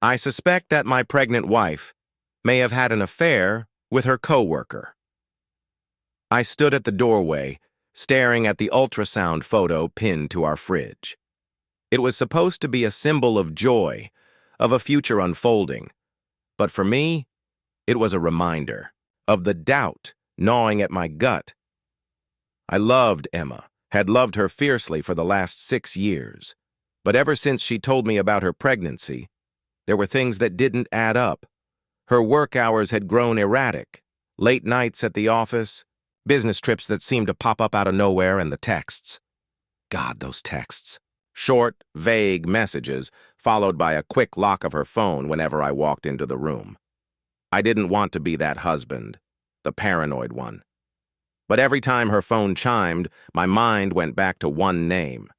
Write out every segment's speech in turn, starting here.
I suspect that my pregnant wife may have had an affair with her coworker. I stood at the doorway, staring at the ultrasound photo pinned to our fridge. It was supposed to be a symbol of joy, of a future unfolding. But for me, it was a reminder of the doubt gnawing at my gut. I loved Emma, had loved her fiercely for the last 6 years. But ever since she told me about her pregnancy, there were things that didn't add up. Her work hours had grown erratic. Late nights at the office, business trips that seemed to pop up out of nowhere, and the texts. God, those texts. Short, vague messages, followed by a quick lock of her phone whenever I walked into the room. I didn't want to be that husband, the paranoid one. But every time her phone chimed, my mind went back to one name.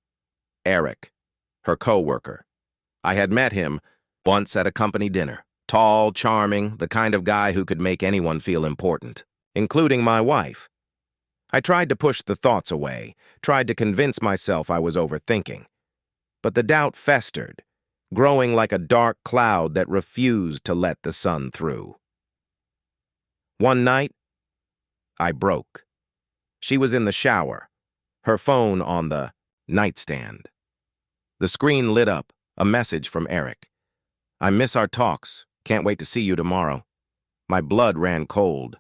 Eric, her coworker. I had met him once at a company dinner. Tall, charming, the kind of guy who could make anyone feel important, including my wife. I tried to push the thoughts away, tried to convince myself I was overthinking. But the doubt festered, growing like a dark cloud that refused to let the sun through. One night, I broke. She was in the shower, her phone on the nightstand. The screen lit up, a message from Eric. I miss our talks, can't wait to see you tomorrow. My blood ran cold.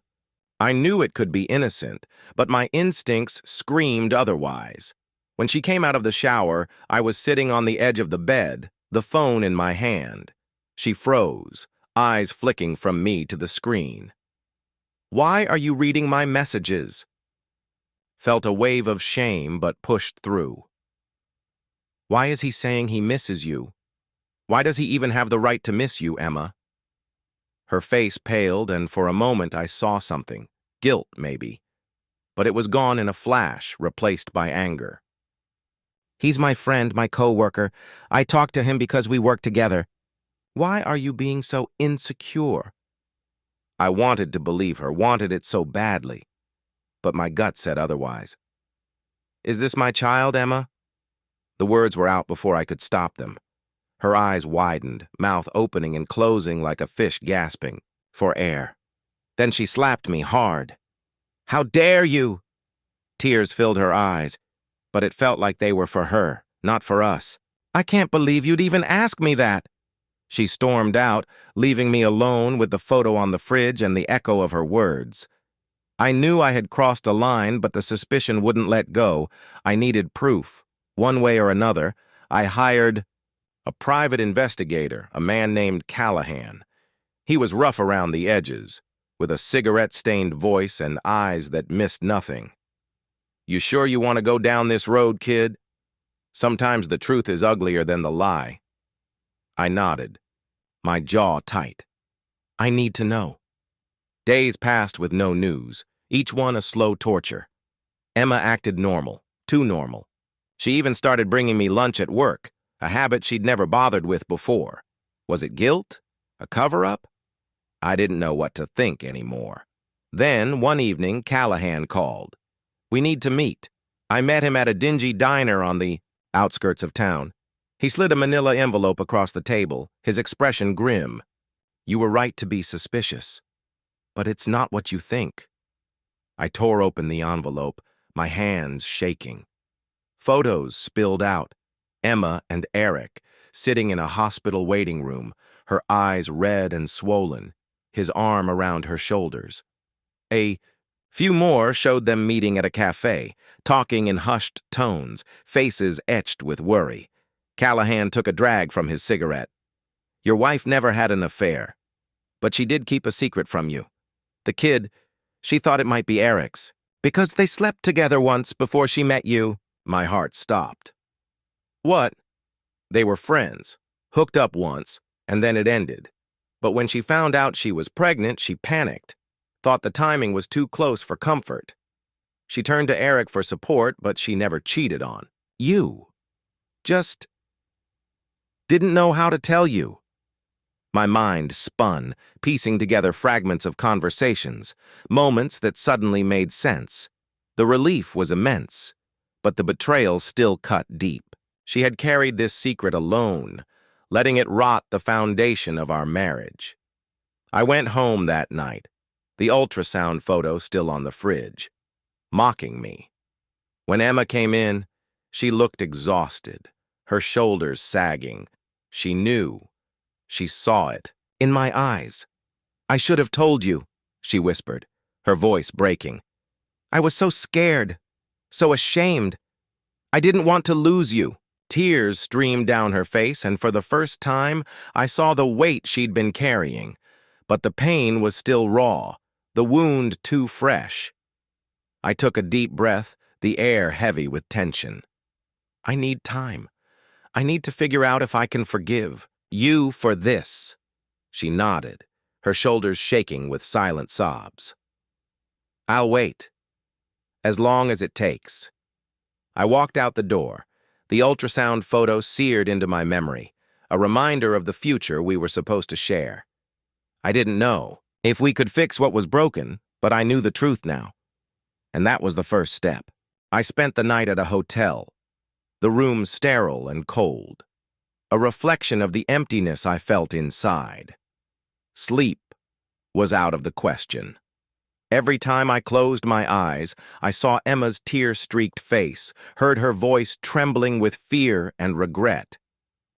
I knew it could be innocent, but my instincts screamed otherwise. When she came out of the shower, I was sitting on the edge of the bed, the phone in my hand. She froze, eyes flicking from me to the screen. Why are you reading my messages? Felt a wave of shame, but pushed through. Why is he saying he misses you? Why does he even have the right to miss you, Emma? Her face paled, and for a moment I saw something. Guilt, maybe. But it was gone in a flash, replaced by anger. He's my friend, my coworker. I talk to him because we work together. Why are you being so insecure? I wanted to believe her, wanted it so badly. But my gut said otherwise. Is this my child, Emma? The words were out before I could stop them. Her eyes widened, mouth opening and closing like a fish gasping for air. Then she slapped me hard. How dare you? Tears filled her eyes, but it felt like they were for her, not for us. I can't believe you'd even ask me that. She stormed out, leaving me alone with the photo on the fridge and the echo of her words. I knew I had crossed a line, but the suspicion wouldn't let go. I needed proof. One way or another, I hired a private investigator, a man named Callahan. He was rough around the edges, with a cigarette-stained voice and eyes that missed nothing. You sure you want to go down this road, kid? Sometimes the truth is uglier than the lie. I nodded, my jaw tight. I need to know. Days passed with no news, each one a slow torture. Emma acted normal, too normal. She even started bringing me lunch at work, a habit she'd never bothered with before. Was it guilt? A cover-up? I didn't know what to think anymore. Then, one evening, Callahan called. We need to meet. I met him at a dingy diner on the outskirts of town. He slid a manila envelope across the table, his expression grim. You were right to be suspicious. But it's not what you think. I tore open the envelope, my hands shaking. Photos spilled out. Emma and Eric, sitting in a hospital waiting room, her eyes red and swollen, his arm around her shoulders. A few more showed them meeting at a cafe, talking in hushed tones, faces etched with worry. Callahan took a drag from his cigarette. Your wife never had an affair, but she did keep a secret from you. The kid, she thought it might be Eric's, because they slept together once before she met you. My heart stopped. What? They were friends, hooked up once, and then it ended. But when she found out she was pregnant, she panicked, thought the timing was too close for comfort. She turned to Eric for support, but she never cheated on you. Just didn't know how to tell you. My mind spun, piecing together fragments of conversations, moments that suddenly made sense. The relief was immense, but the betrayal still cut deep. She had carried this secret alone, letting it rot the foundation of our marriage. I went home that night, the ultrasound photo still on the fridge, mocking me. When Emma came in, she looked exhausted, her shoulders sagging. She knew. She saw it. In my eyes. "I should have told you," she whispered, her voice breaking. "I was so scared, so ashamed. I didn't want to lose you." Tears streamed down her face, and for the first time, I saw the weight she'd been carrying. But the pain was still raw, the wound too fresh. I took a deep breath, the air heavy with tension. "I need time. I need to figure out if I can forgive you for this." She nodded, her shoulders shaking with silent sobs. "I'll wait. As long as it takes." I walked out the door, the ultrasound photo seared into my memory, a reminder of the future we were supposed to share. I didn't know if we could fix what was broken, but I knew the truth now. And that was the first step. I spent the night at a hotel, the room sterile and cold, a reflection of the emptiness I felt inside. Sleep was out of the question. Every time I closed my eyes, I saw Emma's tear-streaked face, heard her voice trembling with fear and regret.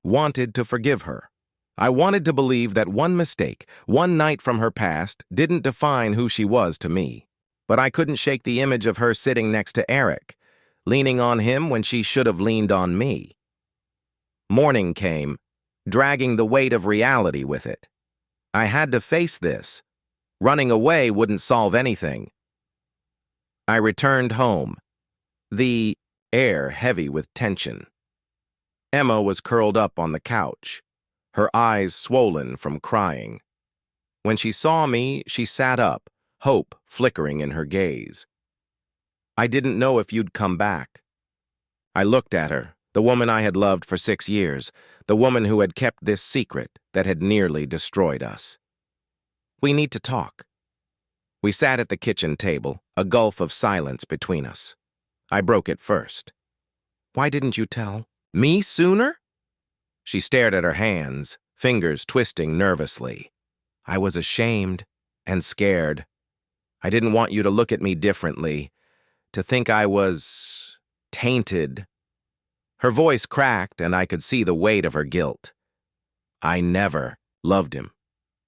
Wanted to forgive her. I wanted to believe that one mistake, one night from her past, didn't define who she was to me. But I couldn't shake the image of her sitting next to Eric, leaning on him when she should have leaned on me. Morning came, dragging the weight of reality with it. I had to face this. Running away wouldn't solve anything. I returned home, the air heavy with tension. Emma was curled up on the couch, her eyes swollen from crying. When she saw me, she sat up, hope flickering in her gaze. "I didn't know if you'd come back." I looked at her, the woman I had loved for 6 years, the woman who had kept this secret that had nearly destroyed us. "We need to talk." We sat at the kitchen table, a gulf of silence between us. I broke it first. "Why didn't you tell me sooner?" She stared at her hands, fingers twisting nervously. "I was ashamed and scared. I didn't want you to look at me differently, to think I was tainted." Her voice cracked, and I could see the weight of her guilt. "I never loved him.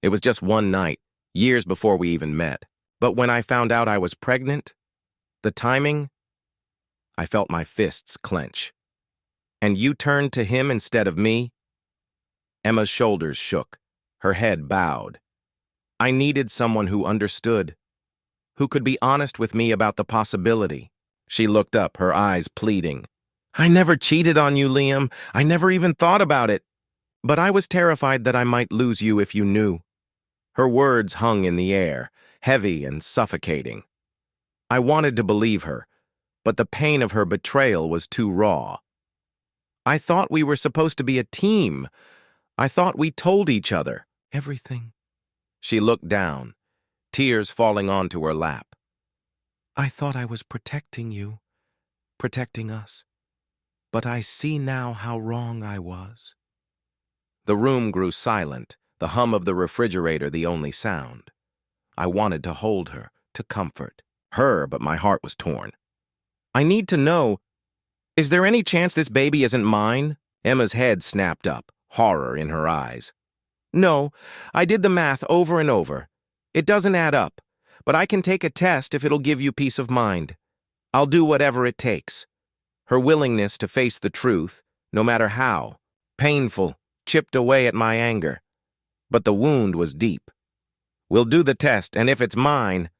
It was just one night, years before we even met. But when I found out I was pregnant, the timing, I felt my fists clench. And you turned to him instead of me?" Emma's shoulders shook, her head bowed. I needed someone who understood, who could be honest with me about the possibility. She looked up, her eyes pleading. "I never cheated on you, Liam. I never even thought about it. But I was terrified that I might lose you if you knew." Her words hung in the air, heavy and suffocating. I wanted to believe her, but the pain of her betrayal was too raw. "I thought we were supposed to be a team. I thought we told each other everything." She looked down, tears falling onto her lap. "I thought I was protecting you, protecting us. But I see now how wrong I was." The room grew silent, the hum of the refrigerator the only sound. I wanted to hold her, to comfort her, but my heart was torn. "I need to know, is there any chance this baby isn't mine?" Emma's head snapped up, horror in her eyes. "No, I did the math over and over. It doesn't add up, but I can take a test if it'll give you peace of mind. I'll do whatever it takes." Her willingness to face the truth, no matter how, painful, chipped away at my anger. But the wound was deep. "We'll do the test, and if it's mine,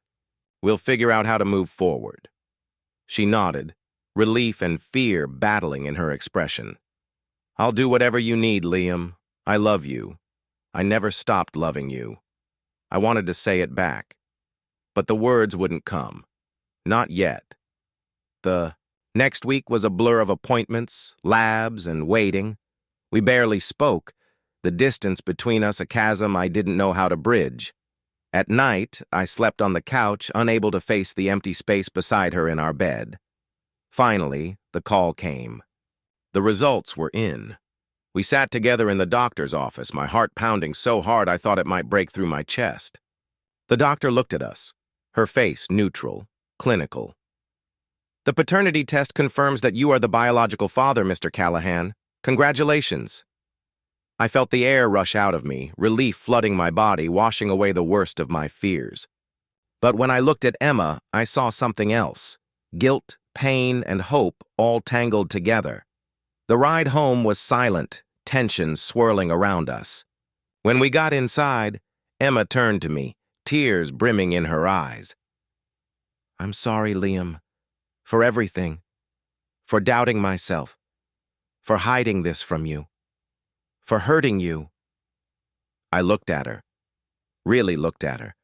we'll figure out how to move forward." She nodded, relief and fear battling in her expression. "I'll do whatever you need, Liam. I love you. I never stopped loving you." I wanted to say it back, but the words wouldn't come. Not yet. The next week was a blur of appointments, labs, and waiting. We barely spoke, the distance between us a chasm I didn't know how to bridge. At night, I slept on the couch, unable to face the empty space beside her in our bed. Finally, the call came. The results were in. We sat together in the doctor's office, my heart pounding so hard I thought it might break through my chest. The doctor looked at us, her face neutral, clinical. "The paternity test confirms that you are the biological father, Mr. Callahan. Congratulations." I felt the air rush out of me, relief flooding my body, washing away the worst of my fears. But when I looked at Emma, I saw something else. Guilt, pain, and hope all tangled together. The ride home was silent, tension swirling around us. When we got inside, Emma turned to me, tears brimming in her eyes. "I'm sorry, Liam, for everything, for doubting myself, for hiding this from you, for hurting you." I looked at her, really looked at her,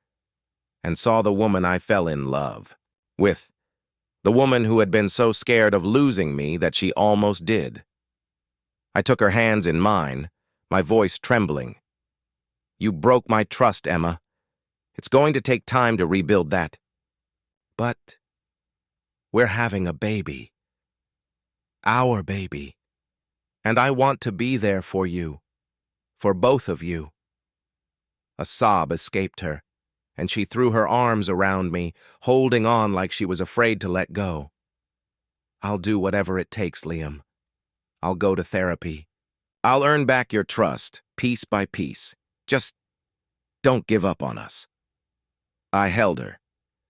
and saw the woman I fell in love with, the woman who had been so scared of losing me that she almost did. I took her hands in mine, my voice trembling. "You broke my trust, Emma. It's going to take time to rebuild that. But we're having a baby. Our baby. And I want to be there for you. For both of you." A sob escaped her, and she threw her arms around me, holding on like she was afraid to let go. "I'll do whatever it takes, Liam. I'll go to therapy. I'll earn back your trust, piece by piece. Just don't give up on us." I held her,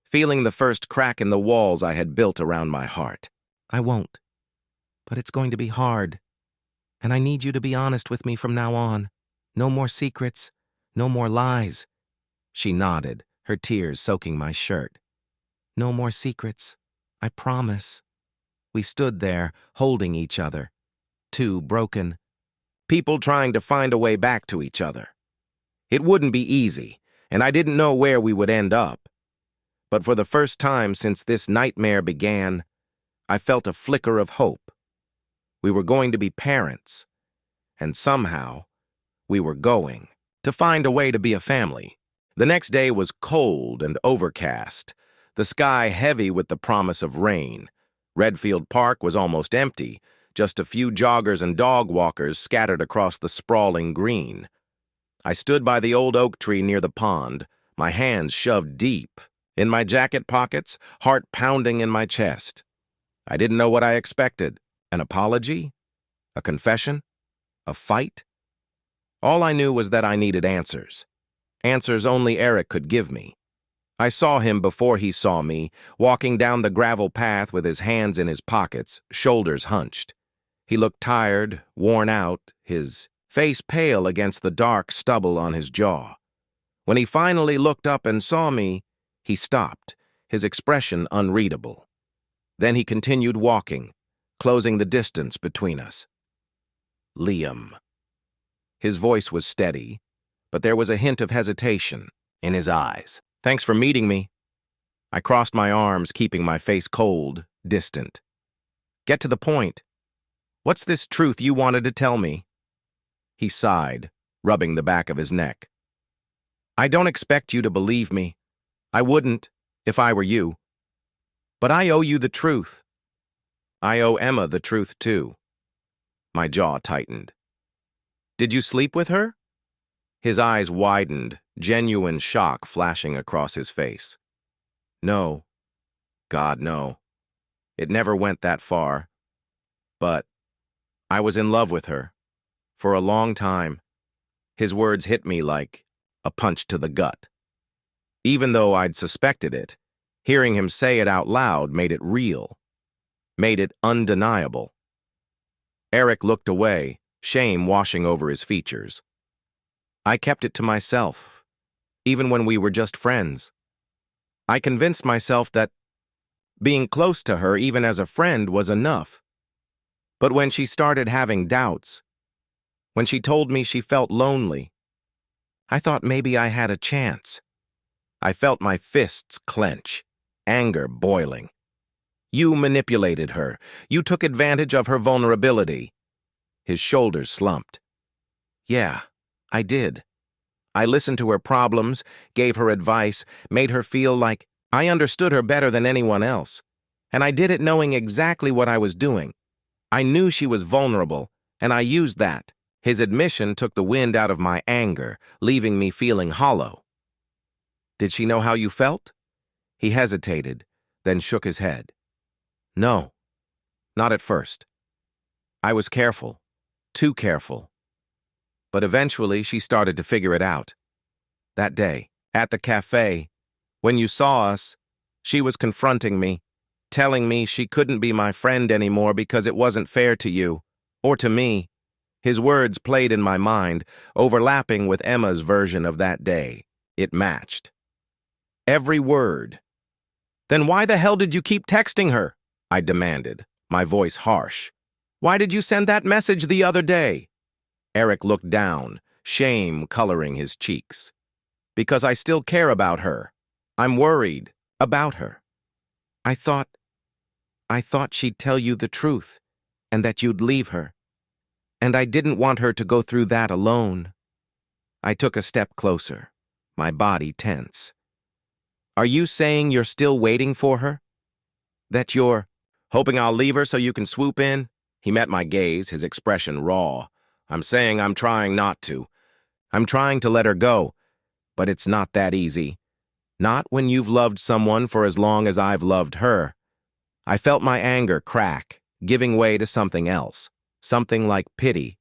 feeling the first crack in the walls I had built around my heart. "I won't. But it's going to be hard. And I need you to be honest with me from now on. No more secrets, no more lies." She nodded, her tears soaking my shirt. "No more secrets. I promise." We stood there, holding each other. Two broken people trying to find a way back to each other. It wouldn't be easy, and I didn't know where we would end up. But for the first time since this nightmare began, I felt a flicker of hope. We were going to be parents, and somehow we were going to find a way to be a family. The next day was cold and overcast, the sky heavy with the promise of rain. Redfield Park was almost empty, just a few joggers and dog walkers scattered across the sprawling green. I stood by the old oak tree near the pond, my hands shoved deep in my jacket pockets, heart pounding in my chest. I didn't know what I expected. An apology? A confession? A fight? All I knew was that I needed answers. Answers only Eric could give me. I saw him before he saw me, walking down the gravel path with his hands in his pockets, shoulders hunched. He looked tired, worn out, his face pale against the dark stubble on his jaw. When he finally looked up and saw me, he stopped, his expression unreadable. Then he continued walking, closing the distance between us. "Liam." His voice was steady, but there was a hint of hesitation in his eyes. "Thanks for meeting me." I crossed my arms, keeping my face cold, distant. "Get to the point. What's this truth you wanted to tell me?" He sighed, rubbing the back of his neck. "I don't expect you to believe me. I wouldn't, if I were you. But I owe you the truth. I owe Emma the truth, too." My jaw tightened. "Did you sleep with her?" His eyes widened, genuine shock flashing across his face. "No. God, no. It never went that far. But I was in love with her. For a long time." His words hit me like a punch to the gut. Even though I'd suspected it, hearing him say it out loud made it real, made it undeniable. Eric looked away, shame washing over his features. I kept it to myself, even when we were just friends. I convinced myself that being close to her, even as a friend, was enough. But when she started having doubts, when she told me she felt lonely, I thought maybe I had a chance. I felt my fists clench, anger boiling. "You manipulated her. You took advantage of her vulnerability." His shoulders slumped. "Yeah, I did. I listened to her problems, gave her advice, made her feel like I understood her better than anyone else. And I did it knowing exactly what I was doing. I knew she was vulnerable, and I used that. His admission took the wind out of my anger, leaving me feeling hollow. "Did she know how you felt?" He hesitated, then shook his head. "No, not at first. I was careful, too careful. But eventually she started to figure it out. That day, at the cafe, when you saw us, she was confronting me, telling me she couldn't be my friend anymore because it wasn't fair to you, or to me." His words played in my mind, overlapping with Emma's version of that day. It matched. Every word. "Then why the hell did you keep texting her?" I demanded, my voice harsh. "Why did you send that message the other day?" Eric looked down, shame coloring his cheeks. "Because I still care about her. I'm worried about her. I thought she'd tell you the truth, and that you'd leave her. And I didn't want her to go through that alone." I took a step closer, my body tense. "Are you saying you're still waiting for her? That you're hoping I'll leave her so you can swoop in?" He met my gaze, his expression raw. "I'm saying I'm trying not to. I'm trying to let her go, but it's not that easy. Not when you've loved someone for as long as I've loved her." I felt my anger crack, giving way to something else, something like pity,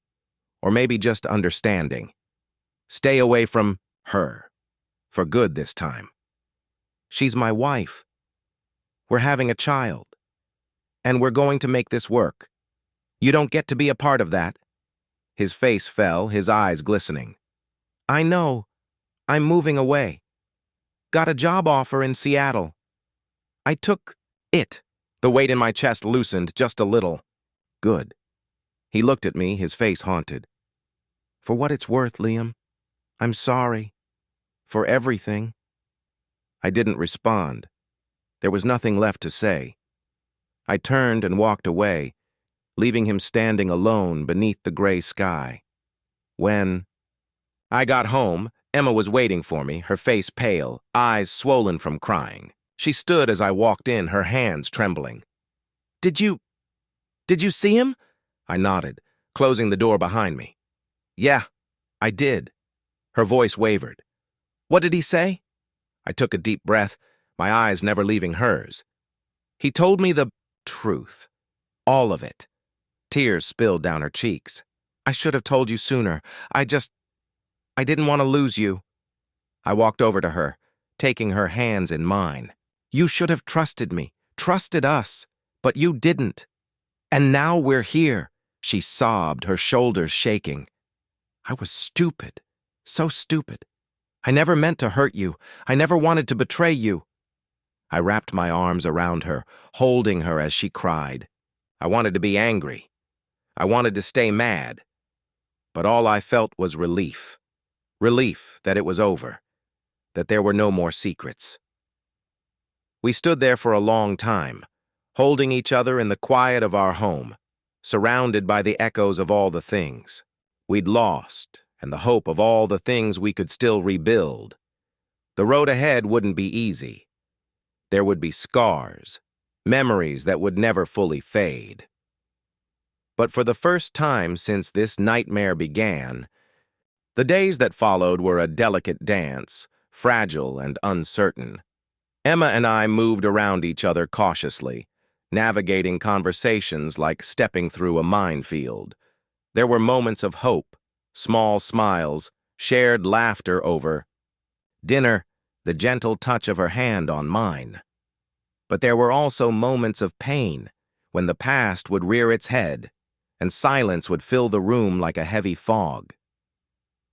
or maybe just understanding. Stay away from her, for good this time. She's my wife. We're having a child, and we're going to make this work. You don't get to be a part of that." His face fell, his eyes glistening. "I know. I'm moving away. Got a job offer in Seattle. I took it." The weight in my chest loosened just a little. "Good." He looked at me, his face haunted. "For what it's worth, Liam, I'm sorry. For everything." I didn't respond. There was nothing left to say. I turned and walked away, leaving him standing alone beneath the gray sky. When I got home, Emma was waiting for me, her face pale, eyes swollen from crying. She stood as I walked in, her hands trembling. Did you see him?" I nodded, closing the door behind me. "Yeah, I did." Her voice wavered. "What did he say?" I took a deep breath, my eyes never leaving hers. "He told me the truth. All of it." Tears spilled down her cheeks. "I should have told you sooner. I didn't want to lose you." I walked over to her, taking her hands in mine. "You should have trusted me, trusted us, but you didn't. And now we're here," she sobbed, her shoulders shaking. "I was stupid, so stupid. I never meant to hurt you. I never wanted to betray you." I wrapped my arms around her, holding her as she cried. I wanted to be angry. I wanted to stay mad. But all I felt was relief. Relief that it was over, that there were no more secrets. We stood there for a long time, holding each other in the quiet of our home, surrounded by the echoes of all the things we'd lost and the hope of all the things we could still rebuild. The road ahead wouldn't be easy. There would be scars, memories that would never fully fade. But for the first time since this nightmare began, the days that followed were a delicate dance, fragile and uncertain. Emma and I moved around each other cautiously, navigating conversations like stepping through a minefield. There were moments of hope, small smiles, shared laughter over dinner, the gentle touch of her hand on mine. But there were also moments of pain, when the past would rear its head, and silence would fill the room like a heavy fog.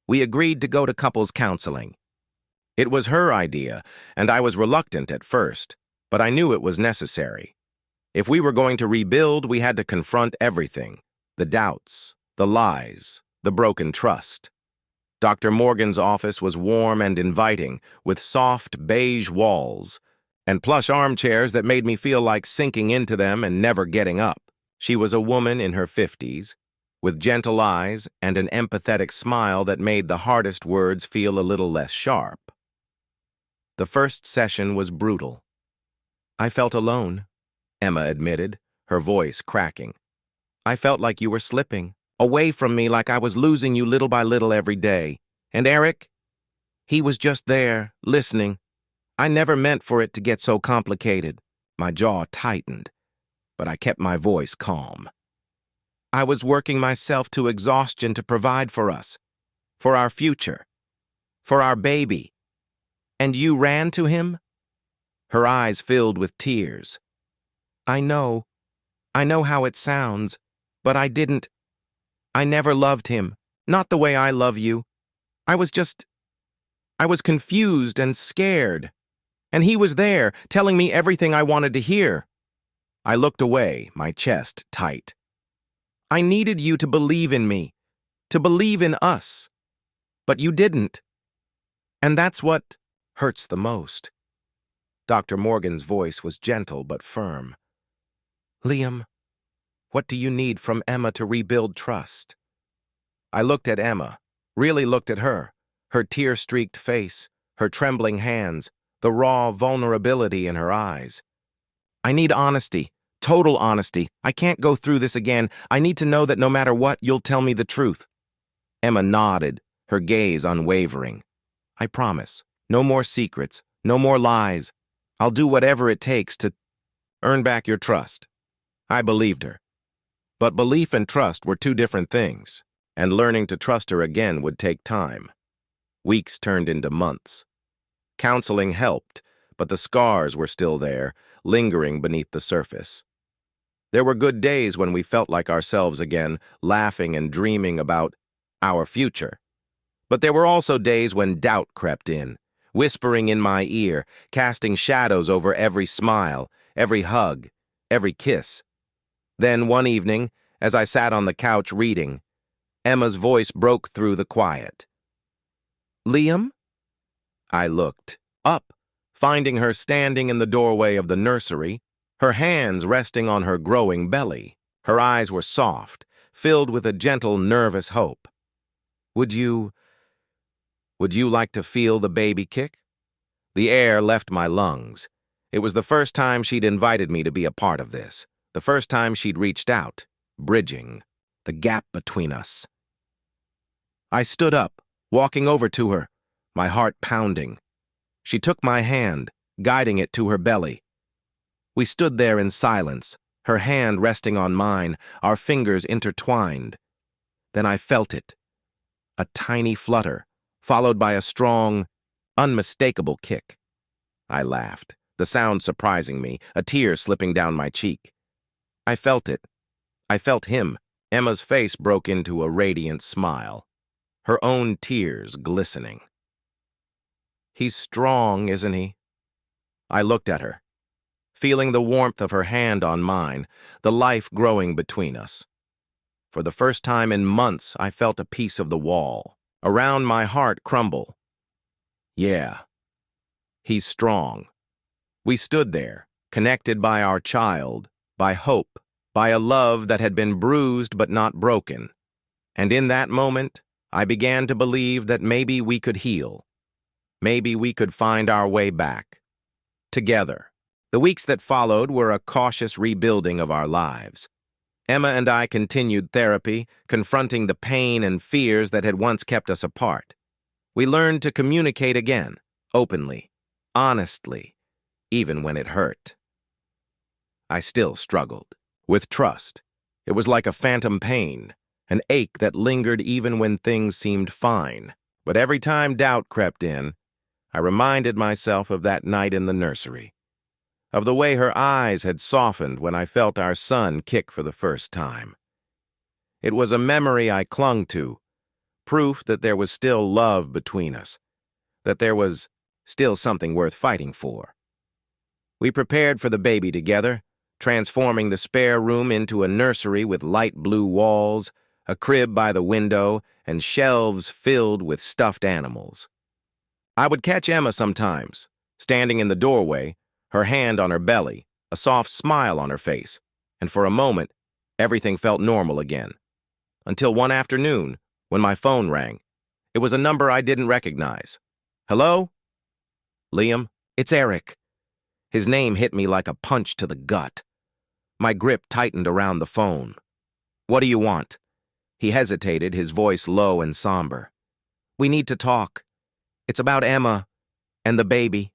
We agreed to go to couples counseling. It was her idea, and I was reluctant at first, but I knew it was necessary. If we were going to rebuild, we had to confront everything: the doubts, the lies, the broken trust. Dr. Morgan's office was warm and inviting, with soft beige walls and plush armchairs that made me feel like sinking into them and never getting up. She was a woman in her 50s, with gentle eyes and an empathetic smile that made the hardest words feel a little less sharp. The first session was brutal. "I felt alone," Emma admitted, her voice cracking. "I felt like you were slipping, away from me like I was losing you little by little every day. And Eric? He was just there, listening. I never meant for it to get so complicated. My jaw tightened, but I kept my voice calm. I was working myself to exhaustion to provide for us, for our future, for our baby. And you ran to him? Her eyes filled with tears. I know how it sounds, but I never loved him, not the way I love you. I was confused and scared. And he was there, telling me everything I wanted to hear. I looked away, my chest tight. I needed you to believe in me, to believe in us. But you didn't. And that's what hurts the most. Dr. Morgan's voice was gentle but firm. Liam, what do you need from Emma to rebuild trust? I looked at Emma, really looked at her tear-streaked face, her trembling hands, the raw vulnerability in her eyes. I need honesty, total honesty. I can't go through this again. I need to know that no matter what, you'll tell me the truth. Emma nodded, her gaze unwavering. I promise. No more secrets, no more lies. I'll do whatever it takes to earn back your trust. I believed her. But belief and trust were two different things, and learning to trust her again would take time. Weeks turned into months. Counseling helped, but the scars were still there, lingering beneath the surface. There were good days when we felt like ourselves again, laughing and dreaming about our future. But there were also days when doubt crept in, whispering in my ear, casting shadows over every smile, every hug, every kiss. Then one evening, as I sat on the couch reading, Emma's voice broke through the quiet. Liam? I looked up, finding her standing in the doorway of the nursery, her hands resting on her growing belly. Her eyes were soft, filled with a gentle, nervous hope. Would you like to feel the baby kick? The air left my lungs. It was the first time she'd invited me to be a part of this, the first time she'd reached out, bridging the gap between us. I stood up, walking over to her, my heart pounding. She took my hand, guiding it to her belly. We stood there in silence, her hand resting on mine, our fingers intertwined. Then I felt it. A tiny flutter, followed by a strong, unmistakable kick. I laughed, the sound surprising me, a tear slipping down my cheek. I felt it. I felt him. Emma's face broke into a radiant smile, her own tears glistening. He's strong, isn't he? I looked at her, feeling the warmth of her hand on mine, the life growing between us. For the first time in months, I felt a piece of the wall around my heart crumble. Yeah, he's strong. We stood there, connected by our child, by hope, by a love that had been bruised but not broken. And in that moment, I began to believe that maybe we could heal. Maybe we could find our way back. Together. The weeks that followed were a cautious rebuilding of our lives. Emma and I continued therapy, confronting the pain and fears that had once kept us apart. We learned to communicate again, openly, honestly, even when it hurt. I still struggled. With trust, it was like a phantom pain, an ache that lingered even when things seemed fine. But every time doubt crept in, I reminded myself of that night in the nursery, of the way her eyes had softened when I felt our son kick for the first time. It was a memory I clung to, proof that there was still love between us, that there was still something worth fighting for. We prepared for the baby together, transforming the spare room into a nursery with light blue walls, a crib by the window, and shelves filled with stuffed animals. I would catch Emma sometimes, standing in the doorway, her hand on her belly, a soft smile on her face, and for a moment, everything felt normal again. Until one afternoon, when my phone rang. It was a number I didn't recognize. Hello? Liam, it's Eric. His name hit me like a punch to the gut. My grip tightened around the phone. What do you want? He hesitated, his voice low and somber. "We need to talk. It's about Emma and the baby."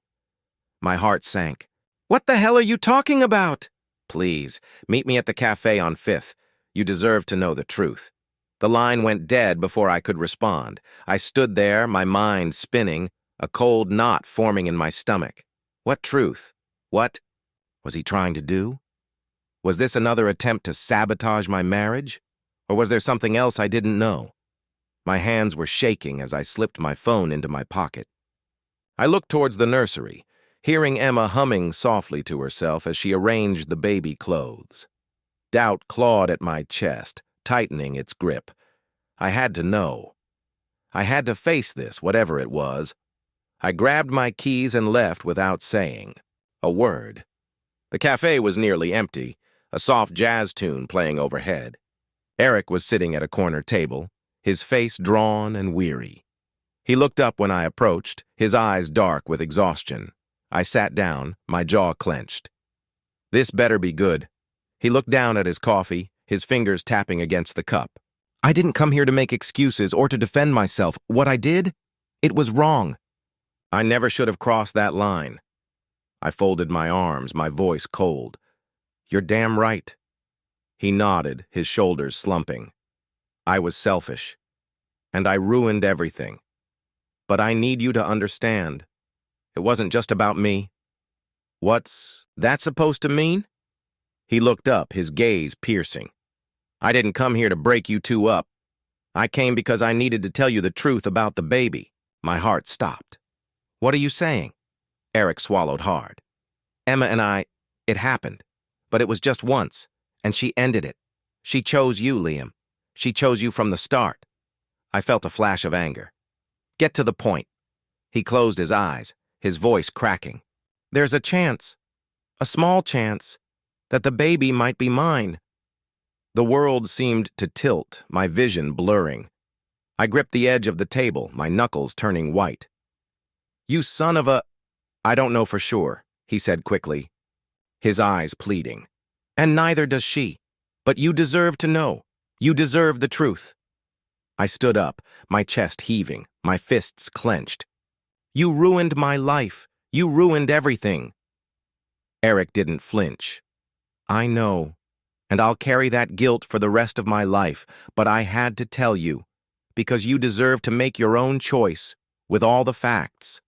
My heart sank. "What the hell are you talking about?" "Please, meet me at the cafe on 5th. You deserve to know the truth." The line went dead before I could respond. I stood there, my mind spinning, a cold knot forming in my stomach. What truth? What was he trying to do? Was this another attempt to sabotage my marriage? Or was there something else I didn't know? My hands were shaking as I slipped my phone into my pocket. I looked towards the nursery, hearing Emma humming softly to herself as she arranged the baby clothes. Doubt clawed at my chest, tightening its grip. I had to know. I had to face this, whatever it was. I grabbed my keys and left without saying a word. The cafe was nearly empty, a soft jazz tune playing overhead. Eric was sitting at a corner table, his face drawn and weary. He looked up when I approached, his eyes dark with exhaustion. I sat down, my jaw clenched. "This better be good." He looked down at his coffee, his fingers tapping against the cup. "I didn't come here to make excuses or to defend myself. What I did, it was wrong. I never should have crossed that line." I folded my arms, my voice cold. "You're damn right." He nodded, his shoulders slumping. "I was selfish, and I ruined everything. But I need you to understand. It wasn't just about me." "What's that supposed to mean?" He looked up, his gaze piercing. "I didn't come here to break you two up. I came because I needed to tell you the truth about the baby." My heart stopped. "What are you saying?" Eric swallowed hard. "Emma and it happened, but it was just once, and she ended it. She chose you, Liam. She chose you from the start." I felt a flash of anger. "Get to the point." He closed his eyes, his voice cracking. "There's a chance, a small chance, that the baby might be mine." The world seemed to tilt, my vision blurring. I gripped the edge of the table, my knuckles turning white. "You son of a—" "I don't know for sure," he said quickly, his eyes pleading. "And neither does she. But you deserve to know. You deserve the truth." I stood up, my chest heaving, my fists clenched. "You ruined my life. You ruined everything." Eric didn't flinch. "I know, and I'll carry that guilt for the rest of my life, but I had to tell you, because you deserve to make your own choice, with all the facts."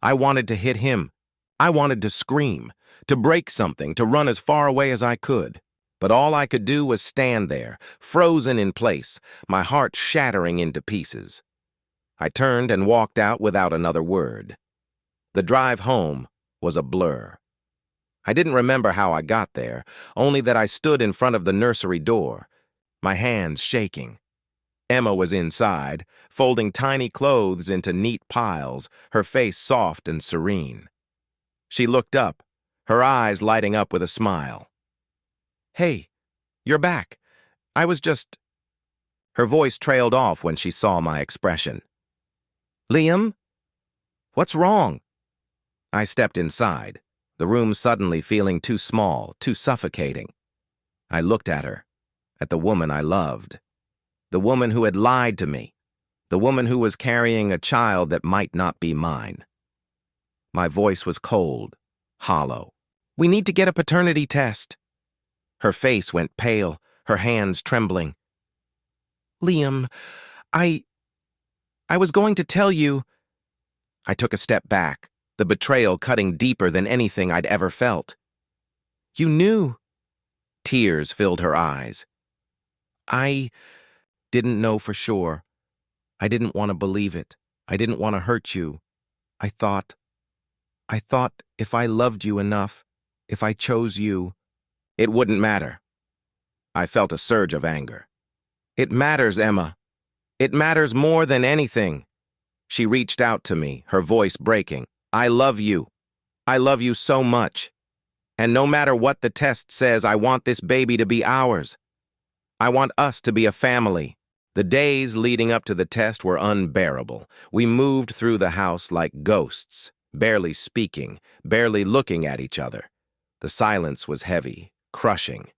I wanted to hit him. I wanted to scream, to break something, to run as far away as I could. But all I could do was stand there, frozen in place, my heart shattering into pieces. I turned and walked out without another word. The drive home was a blur. I didn't remember how I got there, only that I stood in front of the nursery door, my hands shaking. Emma was inside, folding tiny clothes into neat piles, her face soft and serene. She looked up, her eyes lighting up with a smile. "Hey, you're back. I was just—" Her voice trailed off when she saw my expression. "Liam? What's wrong?" I stepped inside, the room suddenly feeling too small, too suffocating. I looked at her, at the woman I loved, the woman who had lied to me, the woman who was carrying a child that might not be mine. My voice was cold, hollow. "We need to get a paternity test." Her face went pale, her hands trembling. "Liam, I was going to tell you—" I took a step back, the betrayal cutting deeper than anything I'd ever felt. "You knew." Tears filled her eyes. "I didn't know for sure. I didn't want to believe it. I didn't want to hurt you. I thought if I loved you enough, if I chose you, it wouldn't matter." I felt a surge of anger. "It matters, Emma. It matters more than anything." She reached out to me, her voice breaking. "I love you. I love you so much. And no matter what the test says, I want this baby to be ours. I want us to be a family." The days leading up to the test were unbearable. We moved through the house like ghosts, barely speaking, barely looking at each other. The silence was heavy, crushing.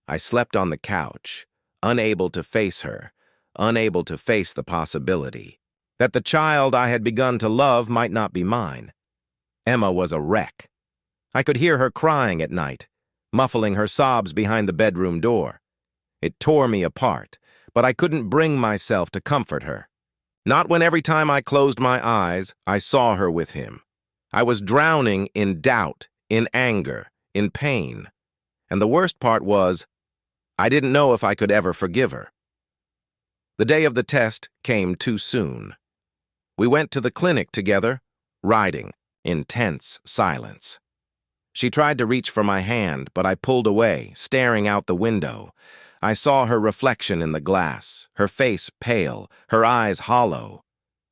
I slept on the couch, unable to face her, unable to face the possibility that the child I had begun to love might not be mine. Emma was a wreck. I could hear her crying at night, muffling her sobs behind the bedroom door. It tore me apart, but I couldn't bring myself to comfort her. Not when every time I closed my eyes, I saw her with him. I was drowning in doubt, in anger, in pain. And the worst part was, I didn't know if I could ever forgive her. The day of the test came too soon. We went to the clinic together, riding, in tense silence. She tried to reach for my hand, but I pulled away, staring out the window. I saw her reflection in the glass, her face pale, her eyes hollow.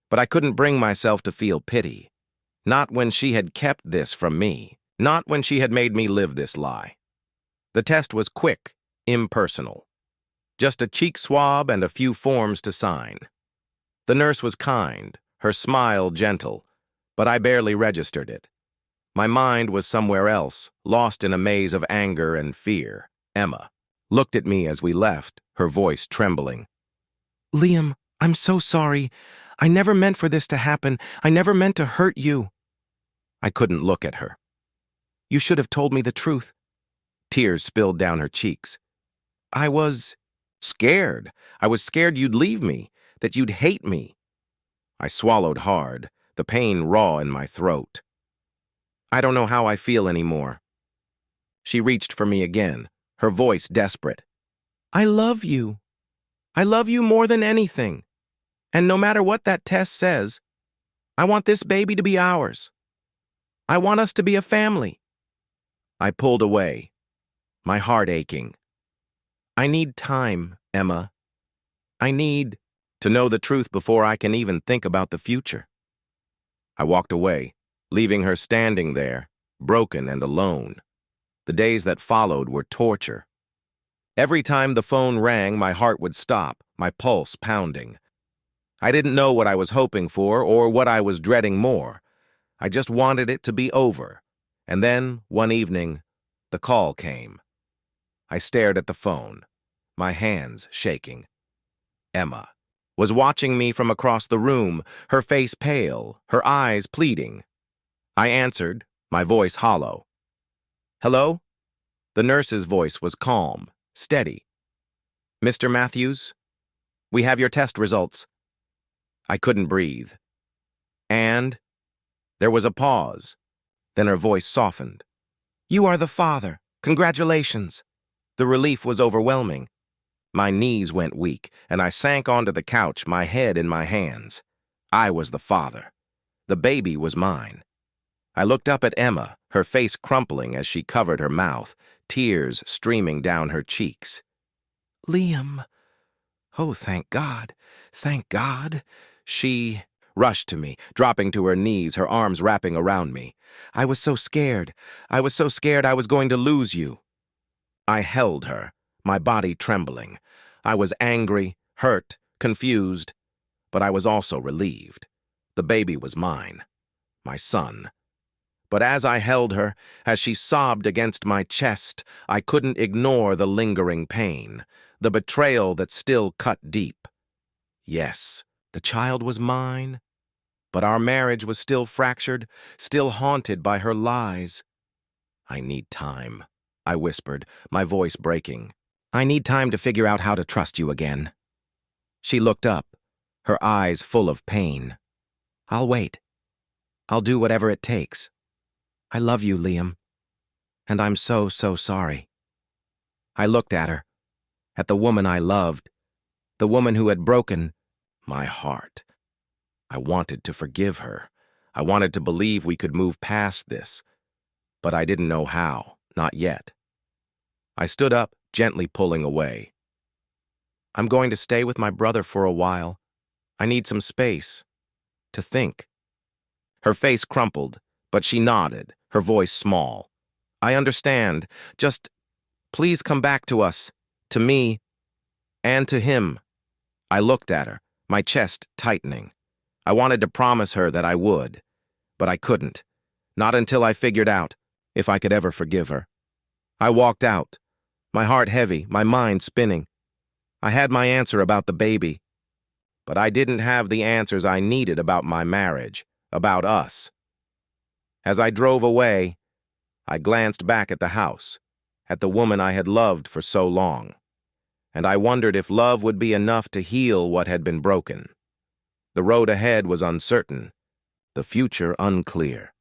But I couldn't bring myself to feel pity. Not when she had kept this from me. Not when she had made me live this lie. The test was quick, impersonal. Just a cheek swab and a few forms to sign. The nurse was kind, her smile gentle, but I barely registered it. My mind was somewhere else, lost in a maze of anger and fear. Emma looked at me as we left, her voice trembling. "Liam, I'm so sorry. I never meant for this to happen. I never meant to hurt you." I couldn't look at her. "You should have told me the truth." Tears spilled down her cheeks. "I was scared. I was scared you'd leave me, that you'd hate me." I swallowed hard, the pain raw in my throat. "I don't know how I feel anymore." She reached for me again, her voice desperate. "I love you. I love you more than anything. And no matter what that test says, I want this baby to be ours. I want us to be a family." I pulled away, my heart aching. "I need time, Emma. I need to know the truth before I can even think about the future." I walked away, leaving her standing there, broken and alone. The days that followed were torture. Every time the phone rang, my heart would stop, my pulse pounding. I didn't know what I was hoping for or what I was dreading more. I just wanted it to be over. And then, one evening, the call came. I stared at the phone, my hands shaking. Emma was watching me from across the room, her face pale, her eyes pleading. I answered, my voice hollow. "Hello?" The nurse's voice was calm, steady. "Mr. Matthews, we have your test results." I couldn't breathe. "And?" There was a pause. Then her voice softened. "You are the father. Congratulations." The relief was overwhelming. My knees went weak, and I sank onto the couch, my head in my hands. I was the father. The baby was mine. I looked up at Emma, her face crumpling as she covered her mouth, tears streaming down her cheeks. "Liam. Oh, thank God. Thank God." She rushed to me, dropping to her knees, her arms wrapping around me. "I was so scared. I was so scared I was going to lose you." I held her, my body trembling. I was angry, hurt, confused, but I was also relieved. The baby was mine, my son. But as I held her, as she sobbed against my chest, I couldn't ignore the lingering pain, the betrayal that still cut deep. Yes, the child was mine, but our marriage was still fractured, still haunted by her lies. "I need time," I whispered, my voice breaking. "I need time to figure out how to trust you again." She looked up, her eyes full of pain. "I'll wait. I'll do whatever it takes. I love you, Liam. And I'm so, so sorry." I looked at her, at the woman I loved, the woman who had broken my heart. I wanted to forgive her. I wanted to believe we could move past this. But I didn't know how, not yet. I stood up, gently pulling away. "I'm going to stay with my brother for a while. I need some space. To think." Her face crumpled, but she nodded, her voice small. "I understand. Just, please come back to us, to me, and to him." I looked at her, my chest tightening. I wanted to promise her that I would, but I couldn't. Not until I figured out if I could ever forgive her. I walked out, my heart heavy, my mind spinning. I had my answer about the baby, but I didn't have the answers I needed about my marriage, about us. As I drove away, I glanced back at the house, at the woman I had loved for so long, and I wondered if love would be enough to heal what had been broken. The road ahead was uncertain, the future unclear.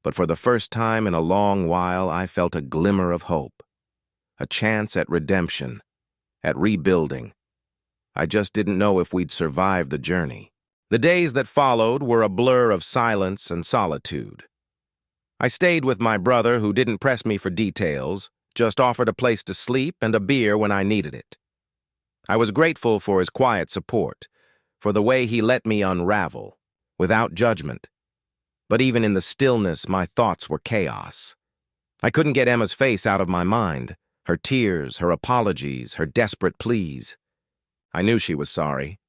But for the first time in a long while, I felt a glimmer of hope, a chance at redemption, at rebuilding. I just didn't know if we'd survive the journey. The days that followed were a blur of silence and solitude. I stayed with my brother, who didn't press me for details, just offered a place to sleep and a beer when I needed it. I was grateful for his quiet support, for the way he let me unravel, without judgment. But even in the stillness, my thoughts were chaos. I couldn't get Emma's face out of my mind, her tears, her apologies, her desperate pleas. I knew she was sorry.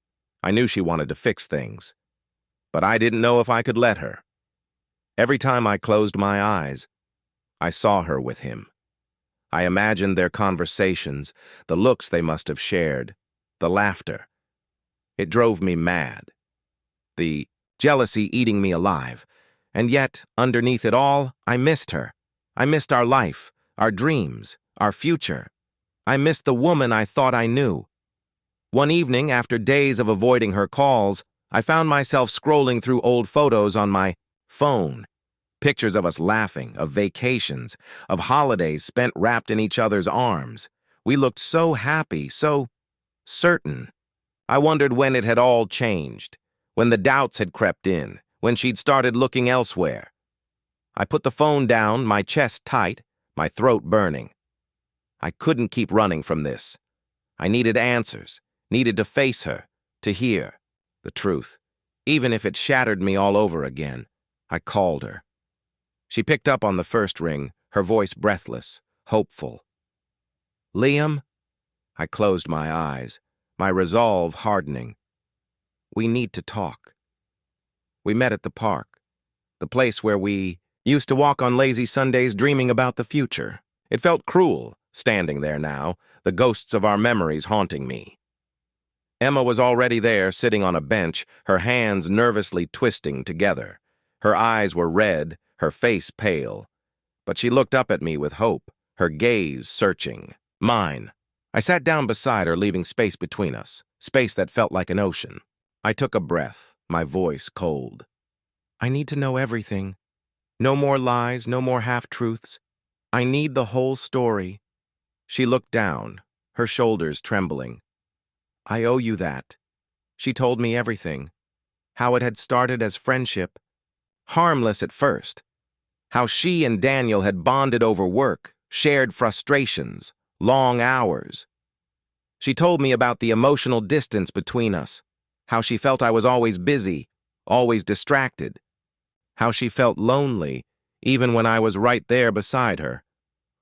I knew she wanted to fix things. But I didn't know if I could let her. Every time I closed my eyes, I saw her with him. I imagined their conversations, the looks they must have shared, the laughter. It drove me mad. The jealousy eating me alive. And yet, underneath it all, I missed her. I missed our life, our dreams, our future. I missed the woman I thought I knew. One evening, after days of avoiding her calls, I found myself scrolling through old photos on my phone. Pictures of us laughing, of vacations, of holidays spent wrapped in each other's arms. We looked so happy, so certain. I wondered when it had all changed, when the doubts had crept in, when she'd started looking elsewhere. I put the phone down, my chest tight, my throat burning. I couldn't keep running from this. I needed answers, needed to face her, to hear the truth. Even if it shattered me all over again, I called her. She picked up on the first ring, her voice breathless, hopeful. "Liam?" I closed my eyes, my resolve hardening. "We need to talk." We met at the park, the place where we used to walk on lazy Sundays dreaming about the future. It felt cruel, standing there now, the ghosts of our memories haunting me. Emma was already there, sitting on a bench, her hands nervously twisting together. Her eyes were red, her face pale. But she looked up at me with hope, her gaze searching. Mine. I sat down beside her, leaving space between us, space that felt like an ocean. I took a breath, my voice cold. "I need to know everything. No more lies, no more half-truths. I need the whole story." She looked down, her shoulders trembling. "I owe you that." She told me everything. How it had started as friendship, harmless at first. How she and Daniel had bonded over work, shared frustrations, long hours. She told me about the emotional distance between us, how she felt I was always busy, always distracted, how she felt lonely, even when I was right there beside her.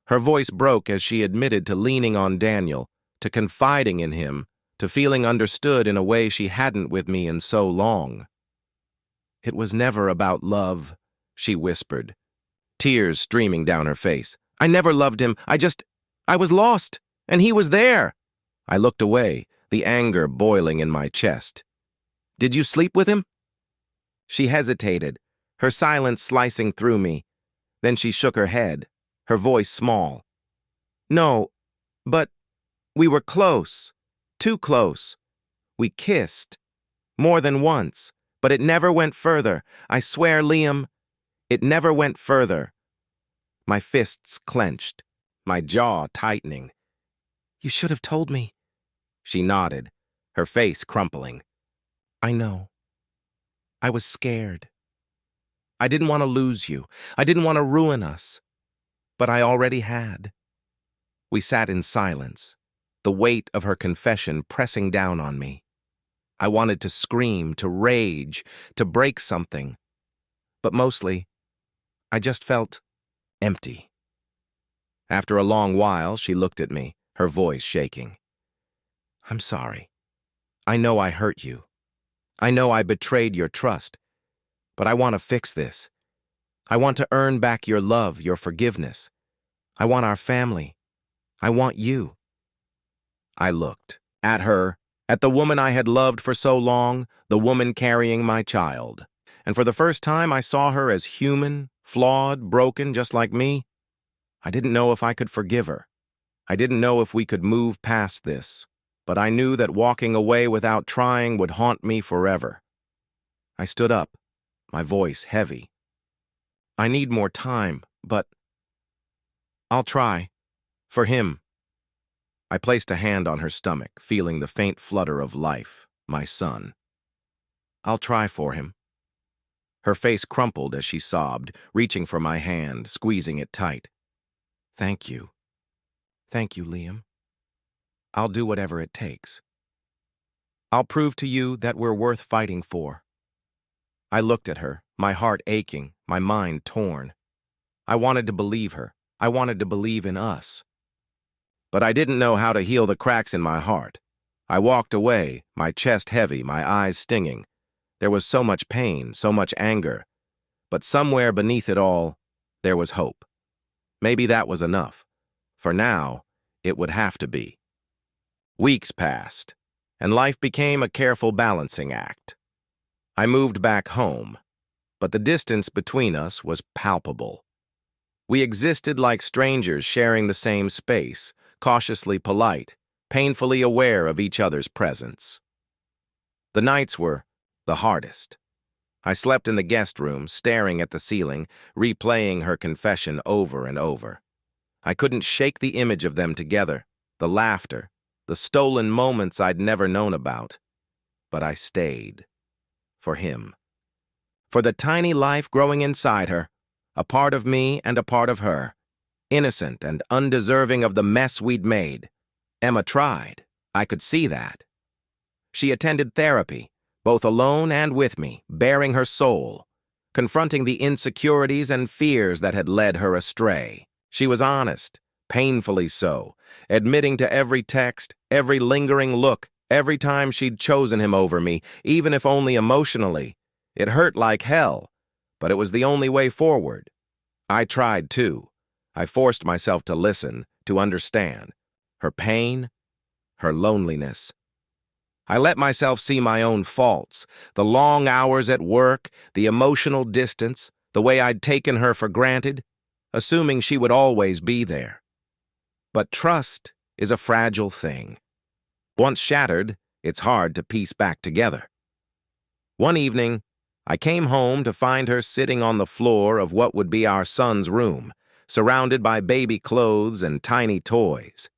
Her voice broke as she admitted to leaning on Daniel, to confiding in him, to feeling understood in a way she hadn't with me in so long. "It was never about love," she whispered, tears streaming down her face. "I never loved him. I was lost, and he was there." I looked away, the anger boiling in my chest. "Did you sleep with him?" She hesitated, her silence slicing through me. Then she shook her head, her voice small. "No, but we were close, too close. We kissed, more than once, but it never went further. I swear, Liam, it never went further." My fists clenched, my jaw tightening. "You should have told me." She nodded, her face crumpling. "I know. I was scared. I didn't want to lose you. I didn't want to ruin us. But I already had." We sat in silence, the weight of her confession pressing down on me. I wanted to scream, to rage, to break something. But mostly, I just felt empty. After a long while, she looked at me, her voice shaking. "I'm sorry. I know I hurt you. I know I betrayed your trust. But I want to fix this. I want to earn back your love, your forgiveness. I want our family. I want you." I looked. At her, at the woman I had loved for so long, the woman carrying my child. And for the first time, I saw her as human, flawed, broken, just like me. I didn't know if I could forgive her. I didn't know if we could move past this, but I knew that walking away without trying would haunt me forever. I stood up, my voice heavy. I need more time, but I'll try. For him. I placed a hand on her stomach, feeling the faint flutter of life, my son. I'll try for him. Her face crumpled as she sobbed, reaching for my hand, squeezing it tight. Thank you. Thank you, Liam. I'll do whatever it takes. I'll prove to you that we're worth fighting for. I looked at her, my heart aching, my mind torn. I wanted to believe her. I wanted to believe in us. But I didn't know how to heal the cracks in my heart. I walked away, my chest heavy, my eyes stinging. There was so much pain, so much anger. But somewhere beneath it all, there was hope. Maybe that was enough. For now, it would have to be. Weeks passed, and life became a careful balancing act. I moved back home, but the distance between us was palpable. We existed like strangers sharing the same space, cautiously polite, painfully aware of each other's presence. The nights were the hardest. I slept in the guest room, staring at the ceiling, replaying her confession over and over. I couldn't shake the image of them together, the laughter, the stolen moments I'd never known about. But I stayed. For him. For the tiny life growing inside her, a part of me and a part of her, innocent and undeserving of the mess we'd made. Emma tried. I could see that. She attended therapy, both alone and with me, baring her soul, confronting the insecurities and fears that had led her astray. She was honest, painfully so, admitting to every text, every lingering look, every time she'd chosen him over me, even if only emotionally. It hurt like hell, but it was the only way forward. I tried too. I forced myself to listen, to understand. Her pain, her loneliness. I let myself see my own faults, the long hours at work, the emotional distance, the way I'd taken her for granted, assuming she would always be there. But trust is a fragile thing. Once shattered, it's hard to piece back together. One evening, I came home to find her sitting on the floor of what would be our son's room, surrounded by baby clothes and tiny toys.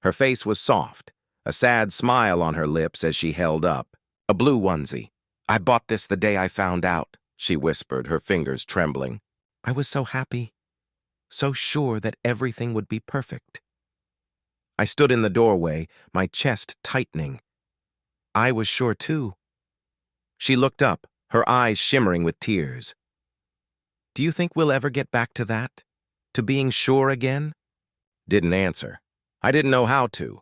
Her face was soft, a sad smile on her lips as she held up a blue onesie. "I bought this the day I found out," she whispered, her fingers trembling. "I was so happy, so sure that everything would be perfect." I stood in the doorway, my chest tightening. I was sure too. She looked up, her eyes shimmering with tears. "Do you think we'll ever get back to that? To being sure again?" Didn't answer. I didn't know how to.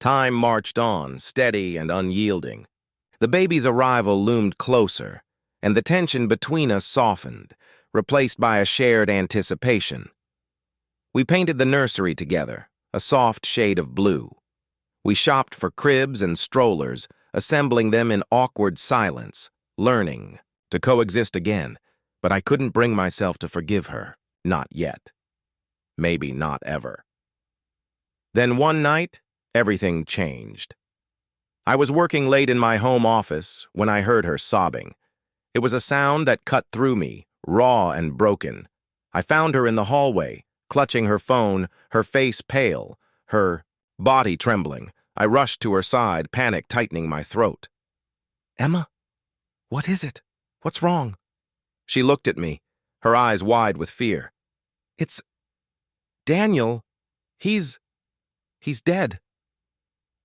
Time marched on, steady and unyielding. The baby's arrival loomed closer, and the tension between us softened, replaced by a shared anticipation. We painted the nursery together, a soft shade of blue. We shopped for cribs and strollers, assembling them in awkward silence, learning to coexist again, but I couldn't bring myself to forgive her, not yet. Maybe not ever. Then one night, everything changed. I was working late in my home office when I heard her sobbing. It was a sound that cut through me, raw and broken. I found her in the hallway, clutching her phone, her face pale, her body trembling. I rushed to her side, panic tightening my throat. "Emma, what is it? What's wrong?" She looked at me, her eyes wide with fear. "It's Daniel. He's dead."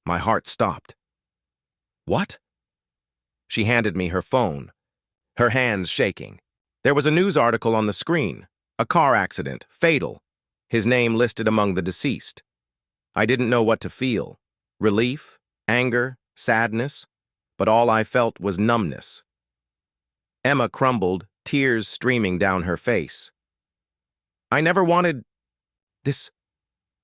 My heart stopped. "What?" She handed me her phone, her hands shaking. There was a news article on the screen. A car accident, fatal. His name listed among the deceased. I didn't know what to feel. Relief, anger, sadness, but all I felt was numbness. Emma crumbled, tears streaming down her face. "I never wanted this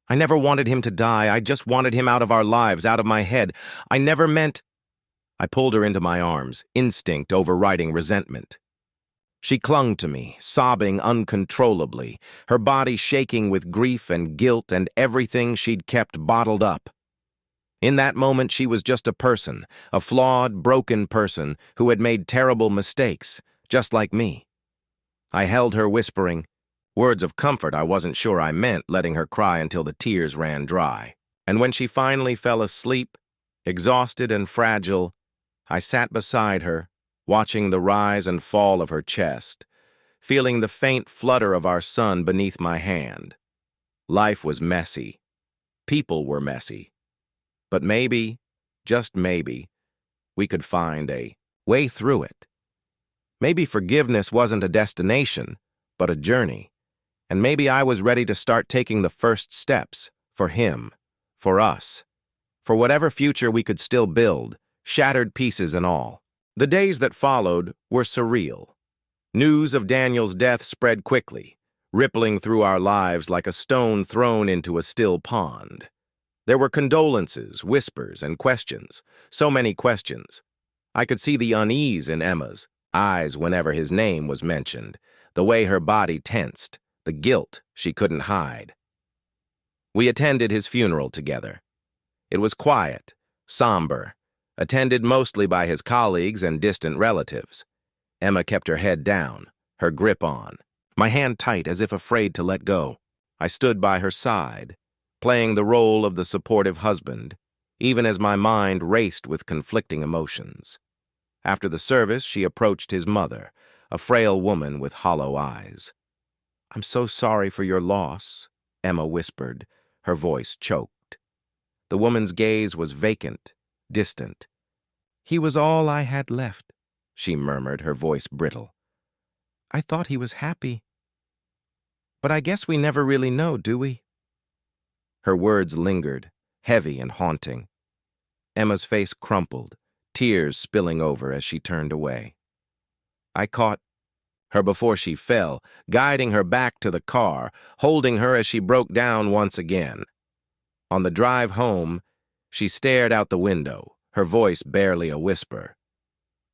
I never wanted him to die. I just wanted him out of our lives, out of my head. I never meant... I pulled her into my arms, instinct overriding resentment. She clung to me, sobbing uncontrollably, her body shaking with grief and guilt and everything she'd kept bottled up. In that moment, she was just a person, a flawed, broken person who had made terrible mistakes, just like me. I held her, whispering words of comfort I wasn't sure I meant, letting her cry until the tears ran dry. And when she finally fell asleep, exhausted and fragile, I sat beside her, watching the rise and fall of her chest, feeling the faint flutter of our sun beneath my hand. Life was messy. People were messy. But maybe, just maybe, we could find a way through it. Maybe forgiveness wasn't a destination, but a journey. And maybe I was ready to start taking the first steps for him, for us, for whatever future we could still build, shattered pieces and all. The days that followed were surreal. News of Daniel's death spread quickly, rippling through our lives like a stone thrown into a still pond. There were condolences, whispers, and questions. So many questions. I could see the unease in Emma's eyes whenever his name was mentioned, the way her body tensed, the guilt she couldn't hide. We attended his funeral together. It was quiet, somber, attended mostly by his colleagues and distant relatives. Emma kept her head down, her grip on, my hand tight as if afraid to let go. I stood by her side, playing the role of the supportive husband, even as my mind raced with conflicting emotions. After the service, she approached his mother, a frail woman with hollow eyes. "I'm so sorry for your loss," Emma whispered, her voice choked. The woman's gaze was vacant, distant. "He was all I had left," she murmured, her voice brittle. "I thought he was happy. But I guess we never really know, do we?" Her words lingered, heavy and haunting. Emma's face crumpled, tears spilling over as she turned away. I caught her before she fell, guiding her back to the car, holding her as she broke down once again. On the drive home, she stared out the window, her voice barely a whisper.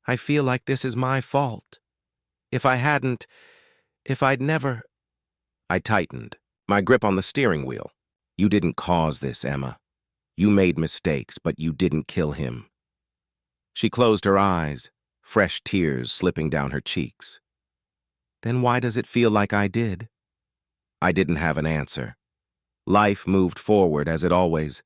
"I feel like this is my fault. If I'd never..." I tightened, my grip on the steering wheel. "You didn't cause this, Emma. You made mistakes, but you didn't kill him." She closed her eyes, fresh tears slipping down her cheeks. "Then why does it feel like I did?" I didn't have an answer. Life moved forward as it always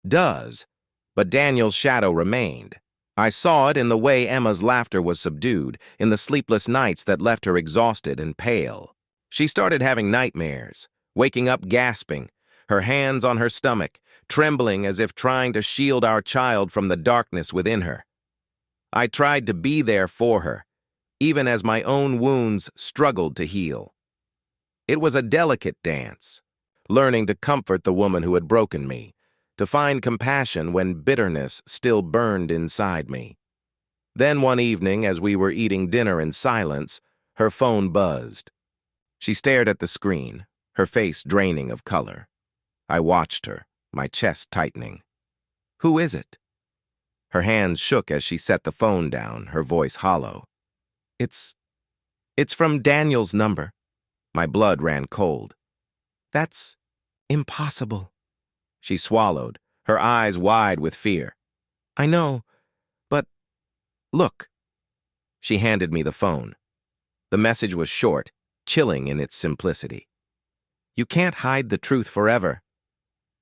does, but Daniel's shadow remained. I saw it in the way Emma's laughter was subdued, in the sleepless nights that left her exhausted and pale. She started having nightmares, waking up gasping, her hands on her stomach, trembling as if trying to shield our child from the darkness within her. I tried to be there for her, even as my own wounds struggled to heal. It was a delicate dance, learning to comfort the woman who had broken me, to find compassion when bitterness still burned inside me. Then one evening, as we were eating dinner in silence, her phone buzzed. She stared at the screen, her face draining of color. I watched her, my chest tightening. "Who is it?" Her hands shook as she set the phone down, her voice hollow. It's from Daniel's number." My blood ran cold. "That's impossible." She swallowed, her eyes wide with fear. "I know, but look." She handed me the phone. The message was short, chilling in its simplicity. "You can't hide the truth forever."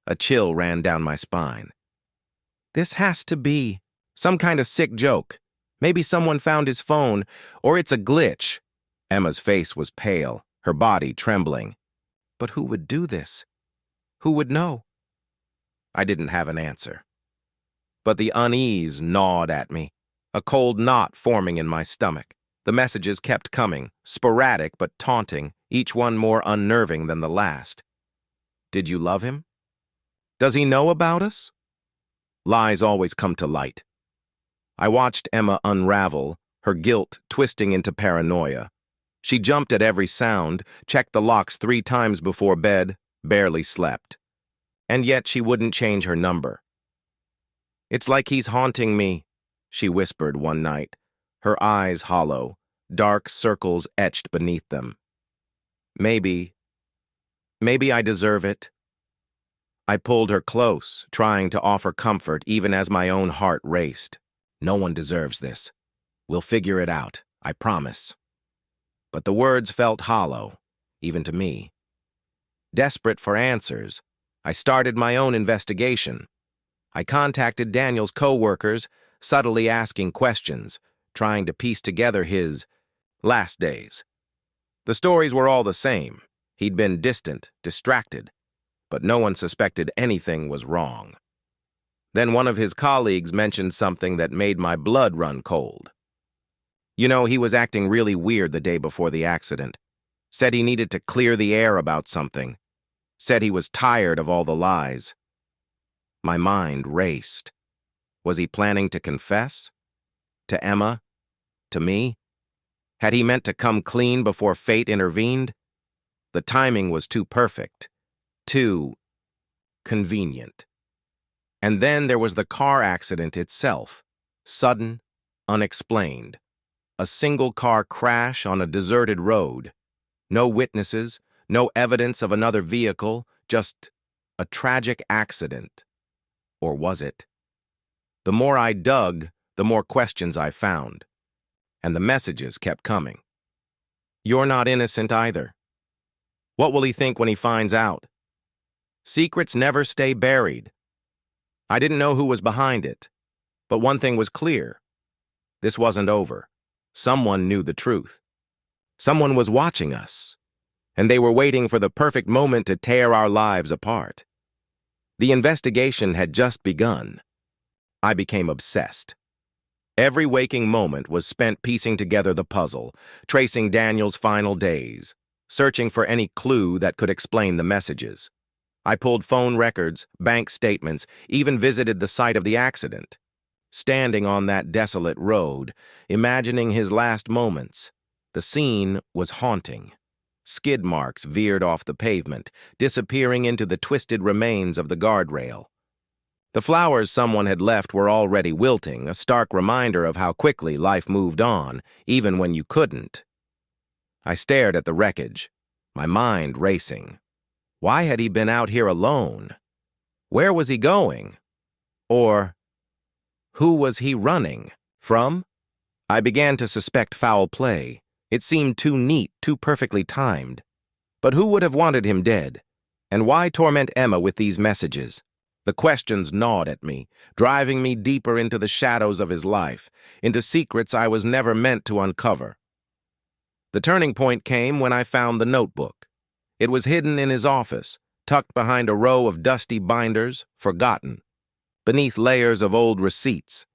A chill ran down my spine. "This has to be some kind of sick joke. Maybe someone found his phone, or it's a glitch." Emma's face was pale, her body trembling. "But who would do this? Who would know?" I didn't have an answer. But the unease gnawed at me, a cold knot forming in my stomach. The messages kept coming, sporadic but taunting, each one more unnerving than the last. "Did you love him? Does he know about us?" Lies always come to light. I watched Emma unravel, her guilt twisting into paranoia. She jumped at every sound, checked the locks 3 times before bed, barely slept. and yet she wouldn't change her number. "It's like he's haunting me," she whispered one night, her eyes hollow, dark circles etched beneath them. Maybe I deserve it." I pulled her close, trying to offer comfort even as my own heart raced. "No one deserves this. We'll figure it out, I promise." But the words felt hollow, even to me. Desperate for answers, I started my own investigation. I contacted Daniel's coworkers, subtly asking questions, trying to piece together his last days. The stories were all the same. He'd been distant, distracted, but no one suspected anything was wrong. Then one of his colleagues mentioned something that made my blood run cold. "You know, he was acting really weird the day before the accident. Said he needed to clear the air about something. Said he was tired of all the lies." My mind raced. Was he planning to confess? To Emma? To me? Had he meant to come clean before fate intervened? The timing was too perfect. Too convenient. And then there was the car accident itself. Sudden, unexplained. A single-car crash on a deserted road. No witnesses, no evidence of another vehicle, just a tragic accident. Or was it? The more I dug, the more questions I found. And the messages kept coming. "You're not innocent either. What will he think when he finds out? Secrets never stay buried." I didn't know who was behind it, but one thing was clear. This wasn't over. Someone knew the truth. Someone was watching us, and they were waiting for the perfect moment to tear our lives apart. The investigation had just begun. I became obsessed. Every waking moment was spent piecing together the puzzle, tracing Daniel's final days, searching for any clue that could explain the messages. I pulled phone records, bank statements, even visited the site of the accident. Standing on that desolate road, imagining his last moments, the scene was haunting. Skid marks veered off the pavement, disappearing into the twisted remains of the guardrail. The flowers someone had left were already wilting, a stark reminder of how quickly life moved on, even when you couldn't. I stared at the wreckage, my mind racing. Why had he been out here alone? Where was he going? Or who was he running from? I began to suspect foul play. It seemed too neat, too perfectly timed. But who would have wanted him dead? And why torment Emma with these messages? The questions gnawed at me, driving me deeper into the shadows of his life, into secrets I was never meant to uncover. The turning point came when I found the notebook. It was hidden in his office, tucked behind a row of dusty binders, forgotten. Beneath layers of old receipts.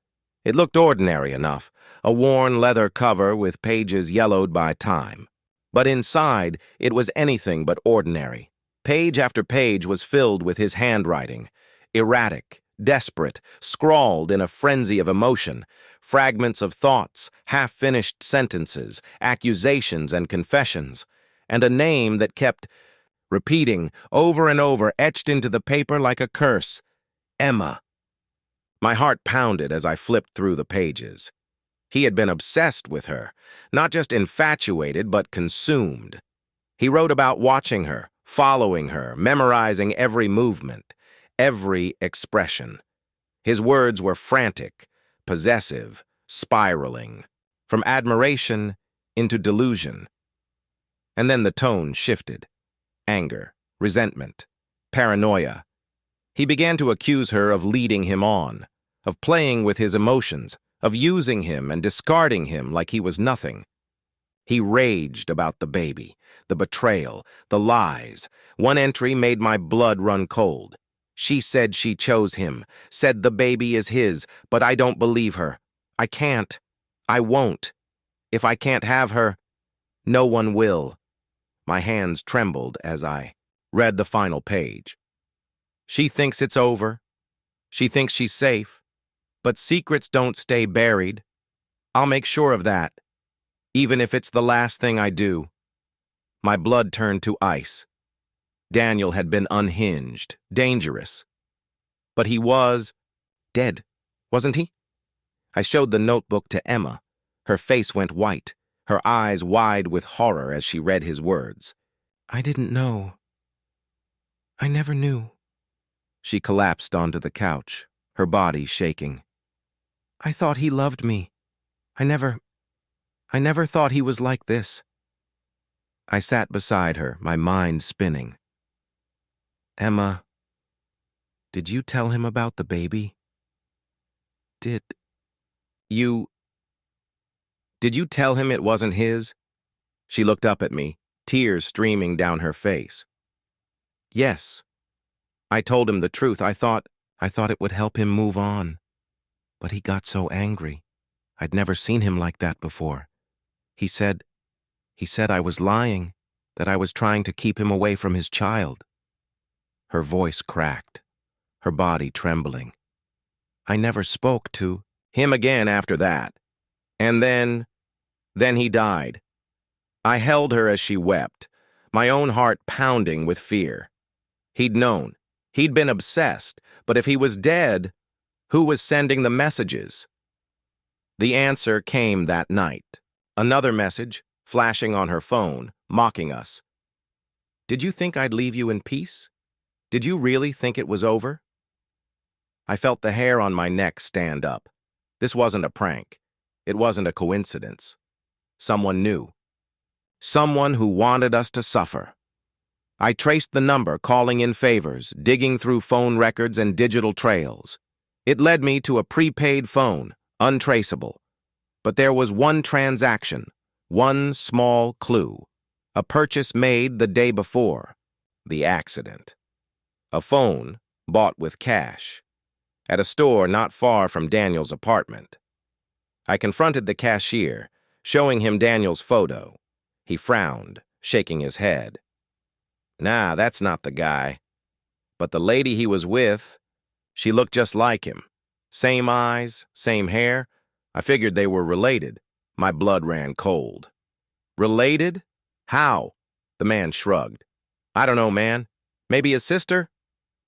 It looked ordinary enough, a worn leather cover with pages yellowed by time. But inside, it was anything but ordinary. Page after page was filled with his handwriting, erratic, desperate, scrawled in a frenzy of emotion, fragments of thoughts, half-finished sentences, accusations and confessions, and a name that kept repeating over and over, etched into the paper like a curse: Emma. My heart pounded as I flipped through the pages. He had been obsessed with her, not just infatuated, but consumed. He wrote about watching her, following her, memorizing every movement, every expression. His words were frantic, possessive, spiraling, from admiration into delusion. And then the tone shifted. Anger, resentment, paranoia. He began to accuse her of leading him on, of playing with his emotions, of using him and discarding him like he was nothing. He raged about the baby, the betrayal, the lies. One entry made my blood run cold. She said she chose him, said the baby is his, but I don't believe her. I can't. I won't. If I can't have her, no one will. My hands trembled as I read the final page. She thinks it's over. She thinks she's safe. But secrets don't stay buried. I'll make sure of that, even if it's the last thing I do. My blood turned to ice. Daniel had been unhinged, dangerous. But he was dead, wasn't he? I showed the notebook to Emma. Her face went white, her eyes wide with horror as she read his words. I didn't know. I never knew. She collapsed onto the couch, her body shaking. I thought he loved me. I never thought he was like this. I sat beside her, my mind spinning. Emma, did you tell him about the baby? Did you tell him it wasn't his? She looked up at me, tears streaming down her face. Yes. I told him the truth. I thought it would help him move on. But he got so angry. I'd never seen him like that before. He said I was lying, that I was trying to keep him away from his child. Her voice cracked, her body trembling. I never spoke to him again after that. And then he died. I held her as she wept, my own heart pounding with fear. He'd known. He'd been obsessed. But if he was dead, who was sending the messages? The answer came that night. Another message, flashing on her phone, mocking us. Did you think I'd leave you in peace? Did you really think it was over? I felt the hair on my neck stand up. This wasn't a prank. It wasn't a coincidence. Someone knew. Someone who wanted us to suffer. I traced the number, calling in favors, digging through phone records and digital trails. It led me to a prepaid phone, untraceable. But there was one transaction, one small clue. A purchase made the day before. The accident. A phone bought with cash. At a store not far from Daniel's apartment. I confronted the cashier, showing him Daniel's photo. He frowned, shaking his head. Nah, that's not the guy. But the lady he was with, she looked just like him. Same eyes, same hair. I figured they were related. My blood ran cold. Related? How? The man shrugged. I don't know, man. Maybe his sister?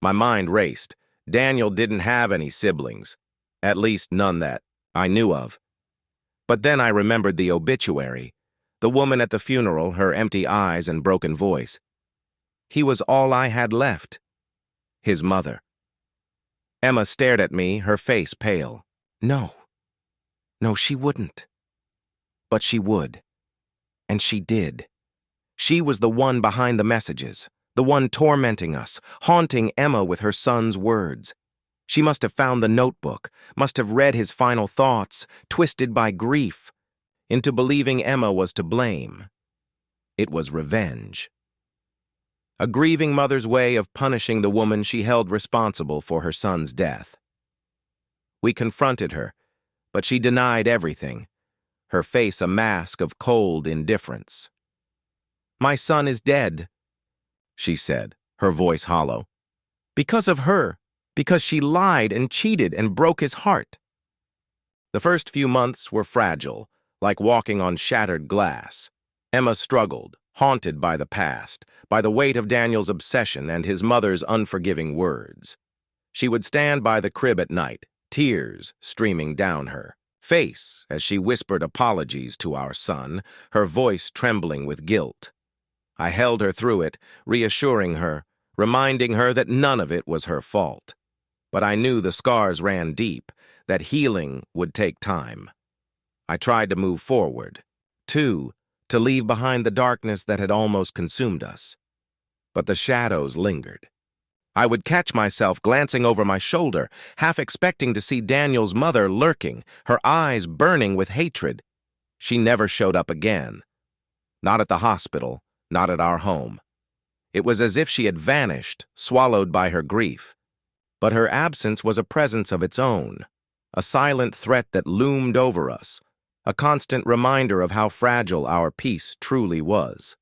My mind raced. Daniel didn't have any siblings. At least none that I knew of. But then I remembered the obituary. The woman at the funeral, her empty eyes and broken voice. He was all I had left. His mother. Emma stared at me, her face pale. No, she wouldn't. But she would. And she did. She was the one behind the messages, the one tormenting us, haunting Emma with her son's words. She must have found the notebook, must have read his final thoughts, twisted by grief, into believing Emma was to blame. It was revenge. A grieving mother's way of punishing the woman she held responsible for her son's death. We confronted her, but she denied everything, her face a mask of cold indifference. My son is dead, she said, her voice hollow. Because of her, because she lied and cheated and broke his heart. The first few months were fragile, like walking on shattered glass. Emma struggled, haunted by the past, by the weight of Daniel's obsession and his mother's unforgiving words. She would stand by the crib at night, tears streaming down her face as she whispered apologies to our son, her voice trembling with guilt. I held her through it, reassuring her, reminding her that none of it was her fault. But I knew the scars ran deep, that healing would take time. I tried to move forward, to leave behind the darkness that had almost consumed us. But the shadows lingered. I would catch myself glancing over my shoulder, half expecting to see Daniel's mother lurking, her eyes burning with hatred. She never showed up again. Not at the hospital, not at our home. It was as if she had vanished, swallowed by her grief. But her absence was a presence of its own, a silent threat that loomed over us, a constant reminder of how fragile our peace truly was.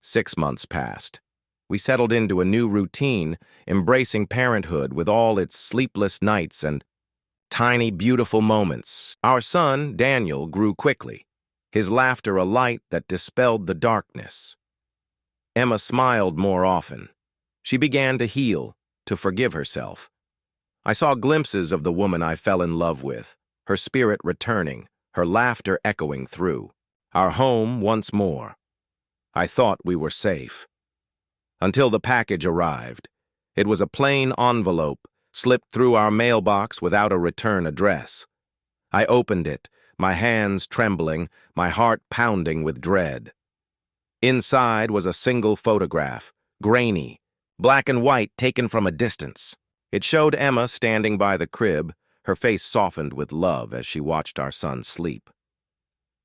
6 months passed. We settled into a new routine, embracing parenthood with all its sleepless nights and tiny, beautiful moments. Our son, Daniel, grew quickly, his laughter a light that dispelled the darkness. Emma smiled more often, She began to heal, to forgive herself. I saw glimpses of the woman I fell in love with, her spirit returning, her laughter echoing through. Our home once more. I thought we were safe. Until the package arrived. It was a plain envelope, slipped through our mailbox without a return address. I opened it, my hands trembling, my heart pounding with dread. Inside was a single photograph, grainy, black and white taken from a distance. It showed Emma standing by the crib, her face softened with love as she watched our son sleep.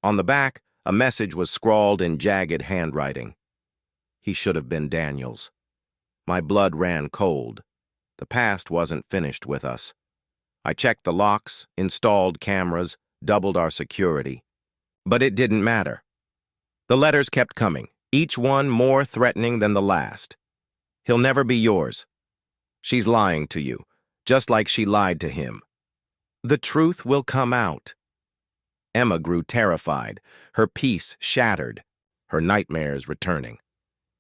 On the back, a message was scrawled in jagged handwriting. He should have been Daniel's. My blood ran cold. The past wasn't finished with us. I checked the locks, installed cameras, doubled our security. But it didn't matter. The letters kept coming, each one more threatening than the last. He'll never be yours. She's lying to you, just like she lied to him. The truth will come out. Emma grew terrified, her peace shattered, her nightmares returning.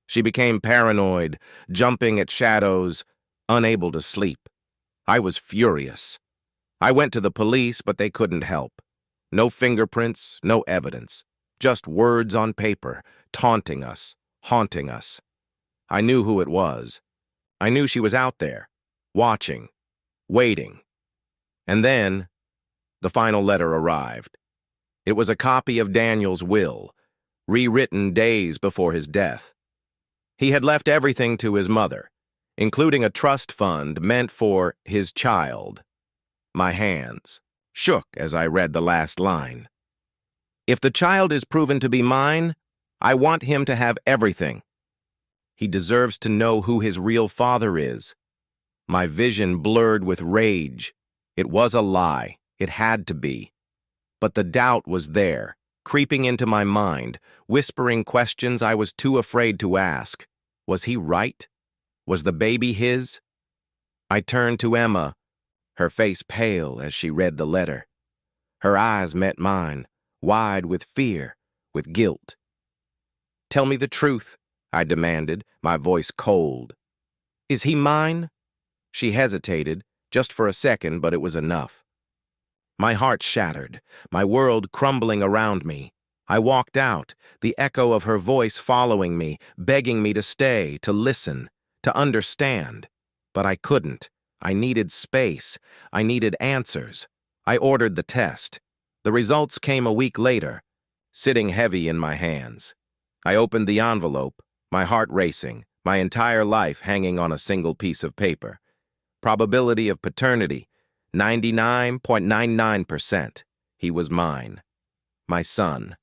She became paranoid, jumping at shadows, unable to sleep. I was furious. I went to the police, but they couldn't help. No fingerprints, no evidence, just words on paper, taunting us, haunting us. I knew who it was. I knew she was out there, watching, waiting. And then, the final letter arrived. It was a copy of Daniel's will, rewritten days before his death. He had left everything to his mother, including a trust fund meant for his child. My hands shook as I read the last line. If the child is proven to be mine, I want him to have everything. He deserves to know who his real father is. My vision blurred with rage. It was a lie. It had to be. But the doubt was there, creeping into my mind, whispering questions I was too afraid to ask. Was he right? Was the baby his? I turned to Emma, her face pale as she read the letter. Her eyes met mine, wide with fear, with guilt. Tell me the truth, I demanded, my voice cold. Is he mine? She hesitated, just for a second, but it was enough. My heart shattered, my world crumbling around me. I walked out, the echo of her voice following me, begging me to stay, to listen, to understand. But I couldn't. I needed space. I needed answers. I ordered the test. The results came a week later, sitting heavy in my hands. I opened the envelope, my heart racing, my entire life hanging on a single piece of paper. Probability of paternity, 99.99%. He was mine. My son.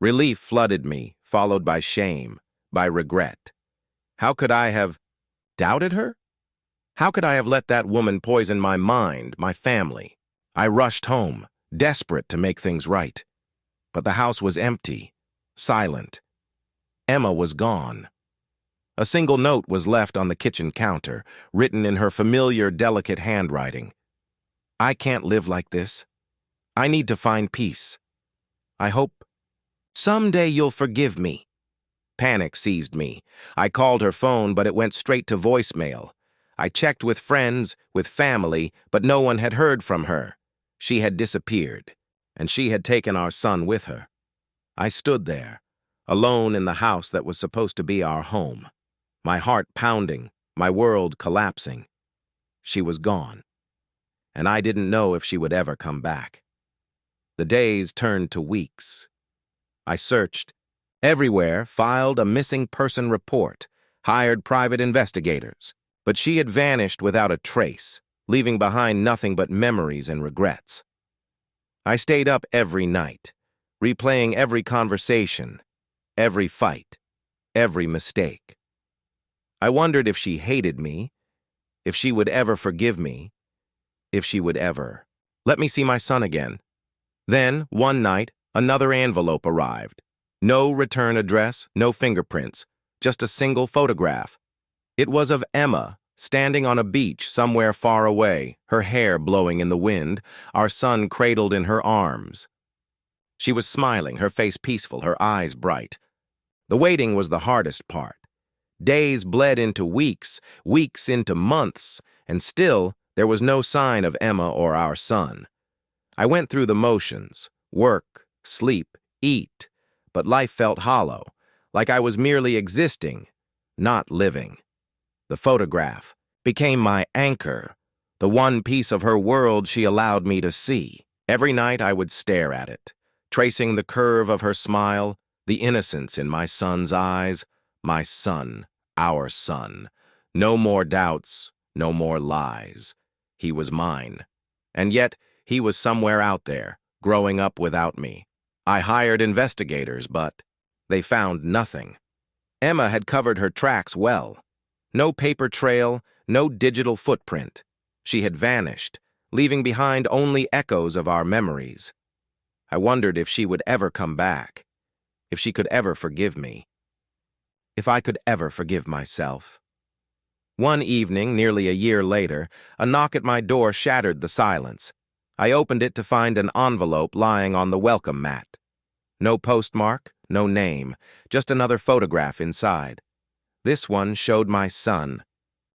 Relief flooded me, followed by shame, by regret. How could I have doubted her? How could I have let that woman poison my mind, my family? I rushed home, desperate to make things right. But the house was empty, silent. Emma was gone. A single note was left on the kitchen counter, written in her familiar, delicate handwriting. I can't live like this. I need to find peace. I hope someday you'll forgive me. Panic seized me. I called her phone, but it went straight to voicemail. I checked with friends, with family, but no one had heard from her. She had disappeared, and she had taken our son with her. I stood there, alone in the house that was supposed to be our home, my heart pounding, my world collapsing. She was gone, and I didn't know if she would ever come back. The days turned to weeks. I searched everywhere, filed a missing person report, hired private investigators, but she had vanished without a trace, leaving behind nothing but memories and regrets. I stayed up every night, replaying every conversation, every fight, every mistake. I wondered if she hated me, if she would ever forgive me, if she would ever let me see my son again. Then, one night, another envelope arrived. No return address, no fingerprints, just a single photograph. It was of Emma, standing on a beach somewhere far away, her hair blowing in the wind, our son cradled in her arms. She was smiling, her face peaceful, her eyes bright. The waiting was the hardest part. Days bled into weeks, weeks into months, and still there was no sign of Emma or our son. I went through the motions, work, sleep, eat, but life felt hollow, like I was merely existing, not living. The photograph became my anchor, the one piece of her world she allowed me to see. Every night I would stare at it, tracing the curve of her smile, the innocence in my son's eyes. My son, our son. No more doubts, no more lies. He was mine. And yet, he was somewhere out there, growing up without me. I hired investigators, but they found nothing. Emma had covered her tracks well. No paper trail, no digital footprint. She had vanished, leaving behind only echoes of our memories. I wondered if she would ever come back, if she could ever forgive me, if I could ever forgive myself. One evening, nearly a year later, a knock at my door shattered the silence. I opened it to find an envelope lying on the welcome mat. No postmark, no name, just another photograph inside. This one showed my son.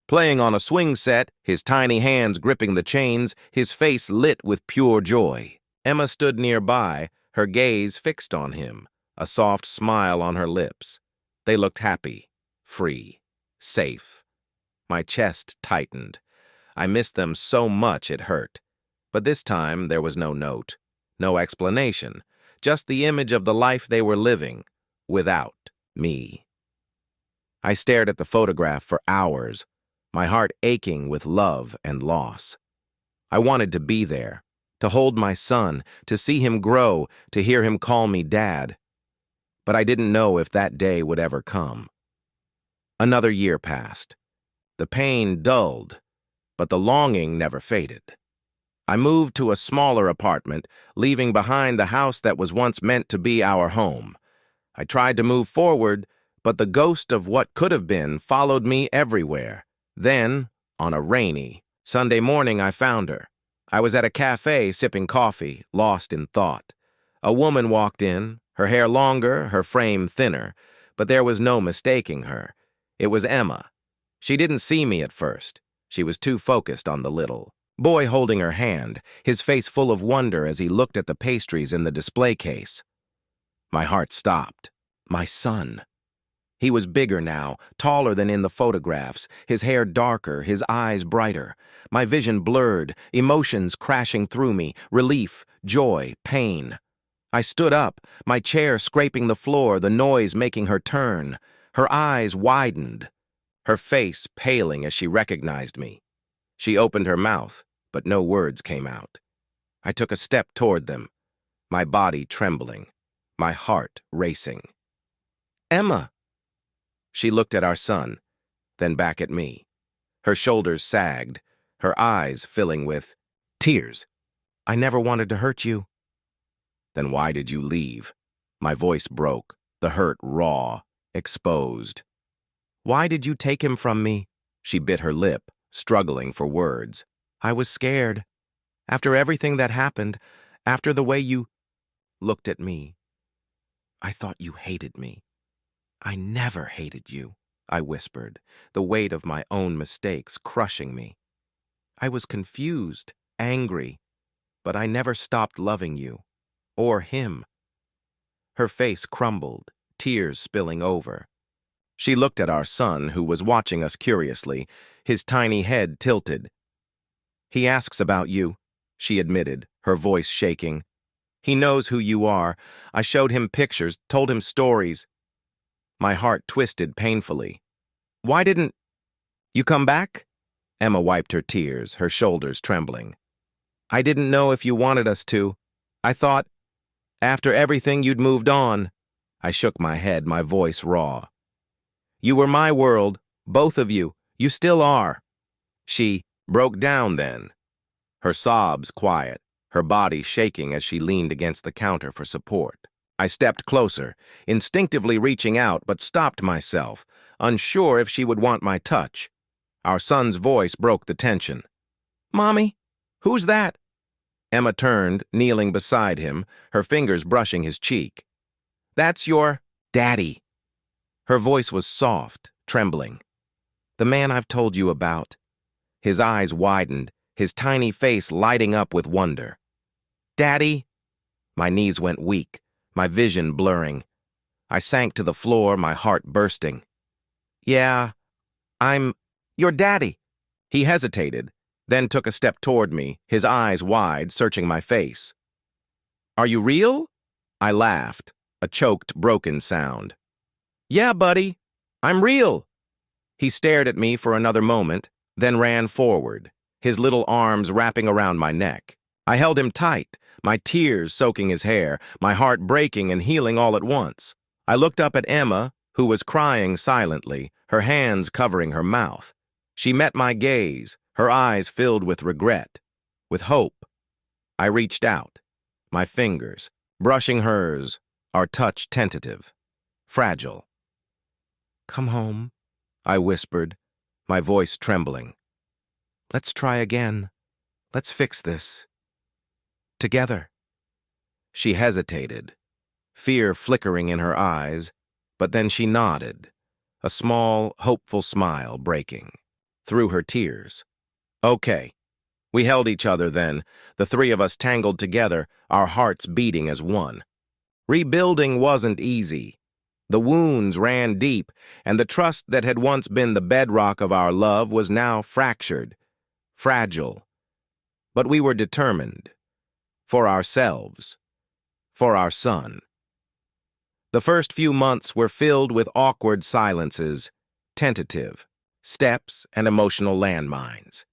Playing on a swing set, his tiny hands gripping the chains, his face lit with pure joy. Emma stood nearby, her gaze fixed on him, a soft smile on her lips. They looked happy, free, safe. My chest tightened. I missed them so much it hurt. But this time there was no note, no explanation, just the image of the life they were living, without me. I stared at the photograph for hours, my heart aching with love and loss. I wanted to be there, to hold my son, to see him grow, to hear him call me Dad. But I didn't know if that day would ever come. Another year passed. The pain dulled, but the longing never faded. I moved to a smaller apartment, leaving behind the house that was once meant to be our home. I tried to move forward, but the ghost of what could have been followed me everywhere. Then, on a rainy Sunday morning, I found her. I was at a cafe sipping coffee, lost in thought. A woman walked in, her hair longer, her frame thinner, but there was no mistaking her. It was Emma. She didn't see me at first. She was too focused on the little boy holding her hand, his face full of wonder as he looked at the pastries in the display case. My heart stopped. My son. He was bigger now, taller than in the photographs, his hair darker, his eyes brighter. My vision blurred, emotions crashing through me, relief, joy, pain. I stood up, my chair scraping the floor, the noise making her turn. Her eyes widened, her face paling as she recognized me. She opened her mouth, but no words came out. I took a step toward them, my body trembling, my heart racing. Emma! She looked at our son, then back at me. Her shoulders sagged, her eyes filling with tears. I never wanted to hurt you. Then why did you leave? My voice broke, the hurt raw, exposed. Why did you take him from me? She bit her lip, struggling for words. I was scared. After everything that happened, after the way you looked at me, I thought you hated me. I never hated you, I whispered, the weight of my own mistakes crushing me. I was confused, angry, but I never stopped loving you, or him. Her face crumbled, tears spilling over. She looked at our son, who was watching us curiously, his tiny head tilted. He asks about you, she admitted, her voice shaking. He knows who you are. I showed him pictures, told him stories. My heart twisted painfully. Why didn't you come back? Emma wiped her tears, her shoulders trembling. I didn't know if you wanted us to. I thought, after everything, you'd moved on. I shook my head, my voice raw. You were my world, both of you. You still are. She broke down then, her sobs quiet, her body shaking as she leaned against the counter for support. I stepped closer, instinctively reaching out, but stopped myself, unsure if she would want my touch. Our son's voice broke the tension. Mommy, who's that? Emma turned, kneeling beside him, her fingers brushing his cheek. That's your daddy. Her voice was soft, trembling. "The man I've told you about." His eyes widened, his tiny face lighting up with wonder. "Daddy?" My knees went weak, my vision blurring. I sank to the floor, my heart bursting. "Yeah, I'm your daddy." He hesitated, then took a step toward me, his eyes wide, searching my face. "Are you real?" I laughed, a choked, broken sound. "Yeah, buddy, I'm real." He stared at me for another moment, then ran forward, his little arms wrapping around my neck. I held him tight, my tears soaking his hair, my heart breaking and healing all at once. I looked up at Emma, who was crying silently, her hands covering her mouth. She met my gaze, her eyes filled with regret, with hope. I reached out, my fingers, brushing hers, our touch tentative, fragile. "Come home," I whispered, my voice trembling. "Let's try again. Let's fix this. Together." She hesitated, fear flickering in her eyes, but then she nodded, a small, hopeful smile breaking through her tears. "Okay." We held each other then, the three of us tangled together, our hearts beating as one. Rebuilding wasn't easy. The wounds ran deep, and the trust that had once been the bedrock of our love was now fractured, fragile. But we were determined. For ourselves. For our son. The first few months were filled with awkward silences, tentative, steps, and emotional landmines.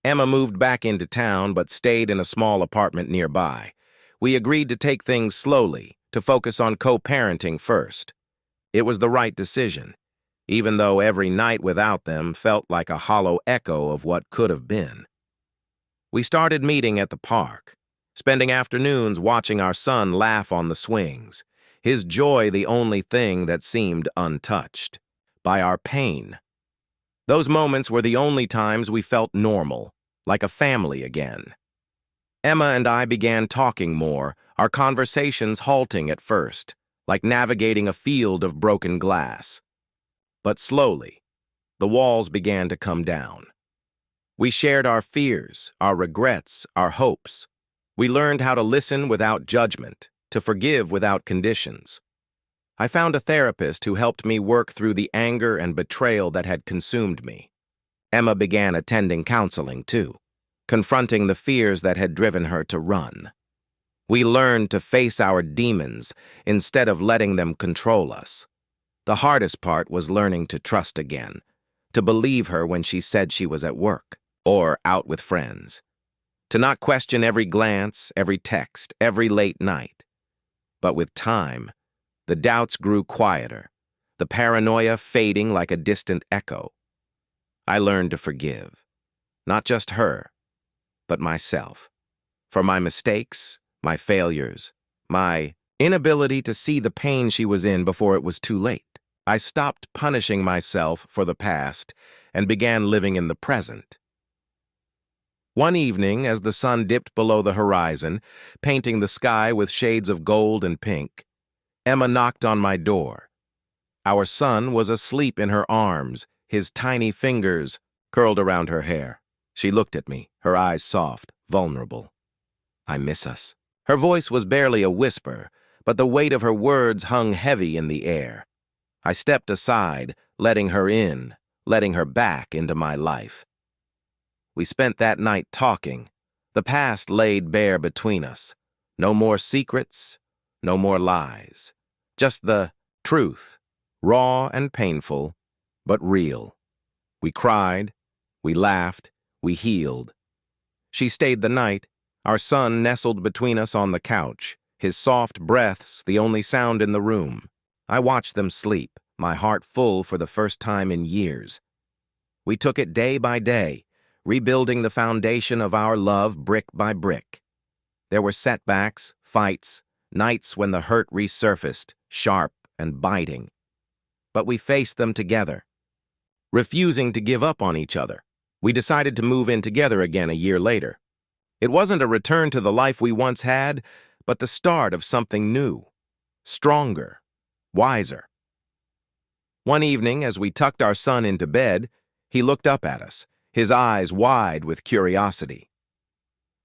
Emma moved back into town but stayed in a small apartment nearby. We agreed to take things slowly, to focus on co-parenting first. It was the right decision, even though every night without them felt like a hollow echo of what could have been. We started meeting at the park, spending afternoons watching our son laugh on the swings, his joy the only thing that seemed untouched by our pain. Those moments were the only times we felt normal, like a family again. Emma and I began talking more, our conversations halting at first, like navigating a field of broken glass. But slowly, the walls began to come down. We shared our fears, our regrets, our hopes. We learned how to listen without judgment, to forgive without conditions. I found a therapist who helped me work through the anger and betrayal that had consumed me. Emma began attending counseling, too, confronting the fears that had driven her to run. We learned to face our demons instead of letting them control us. The hardest part was learning to trust again, to believe her when she said she was at work or out with friends, to not question every glance, every text, every late night. But with time, the doubts grew quieter, the paranoia fading like a distant echo. I learned to forgive, not just her, but myself, for my mistakes, my failures, my inability to see the pain she was in before it was too late. I stopped punishing myself for the past and began living in the present. One evening, as the sun dipped below the horizon, painting the sky with shades of gold and pink, Emma knocked on my door. Our son was asleep in her arms, his tiny fingers curled around her hair. She looked at me, her eyes soft, vulnerable. "I miss us." Her voice was barely a whisper, but the weight of her words hung heavy in the air. I stepped aside, letting her in, letting her back into my life. We spent that night talking, the past laid bare between us. No more secrets, no more lies. Just the truth, raw and painful, but real. We cried, we laughed, we healed. She stayed the night, our son nestled between us on the couch, his soft breaths the only sound in the room. I watched them sleep, my heart full for the first time in years. We took it day by day, rebuilding the foundation of our love brick by brick. There were setbacks, fights, nights when the hurt resurfaced, sharp and biting. But we faced them together, refusing to give up on each other. We decided to move in together again a year later. It wasn't a return to the life we once had, but the start of something new, stronger, wiser. One evening, as we tucked our son into bed, he looked up at us, his eyes wide with curiosity.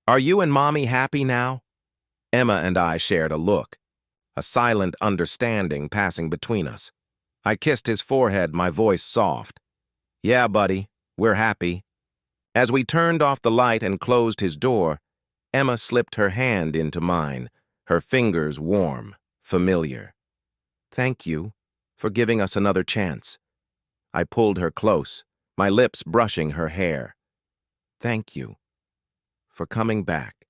"Are you and Mommy happy now?" Emma and I shared a look, a silent understanding passing between us. I kissed his forehead, my voice soft. "Yeah, buddy, we're happy." As we turned off the light and closed his door, Emma slipped her hand into mine, her fingers warm, familiar. "Thank you for giving us another chance." I pulled her close, my lips brushing her hair. "Thank you for coming back."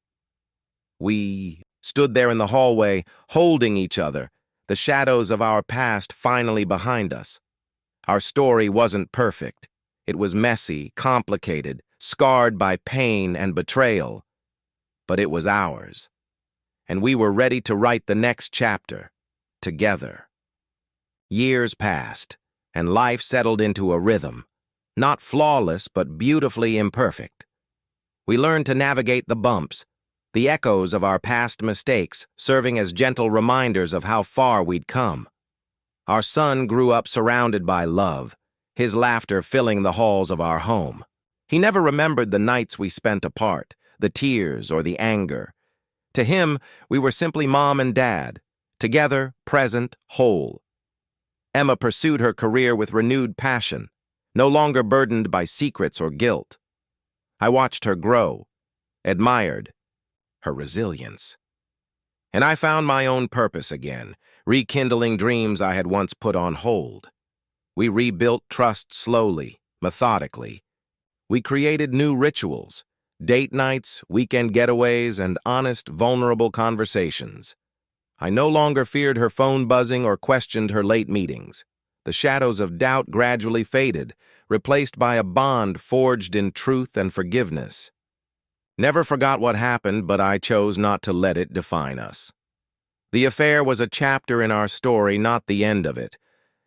We stood there in the hallway, holding each other, the shadows of our past finally behind us. Our story wasn't perfect. It was messy, complicated, scarred by pain and betrayal. But it was ours. And we were ready to write the next chapter, together. Years passed, and life settled into a rhythm, not flawless but beautifully imperfect. We learned to navigate the bumps, the echoes of our past mistakes serving as gentle reminders of how far we'd come. Our son grew up surrounded by love, his laughter filling the halls of our home. He never remembered the nights we spent apart, the tears or the anger. To him, we were simply Mom and Dad, together, present, whole. Emma pursued her career with renewed passion, no longer burdened by secrets or guilt. I watched her grow, admired her resilience. And I found my own purpose again, rekindling dreams I had once put on hold. We rebuilt trust slowly, methodically. We created new rituals, date nights, weekend getaways, and honest, vulnerable conversations. I no longer feared her phone buzzing or questioned her late meetings. The shadows of doubt gradually faded, replaced by a bond forged in truth and forgiveness. Never forgot what happened, but I chose not to let it define us. The affair was a chapter in our story, not the end of it,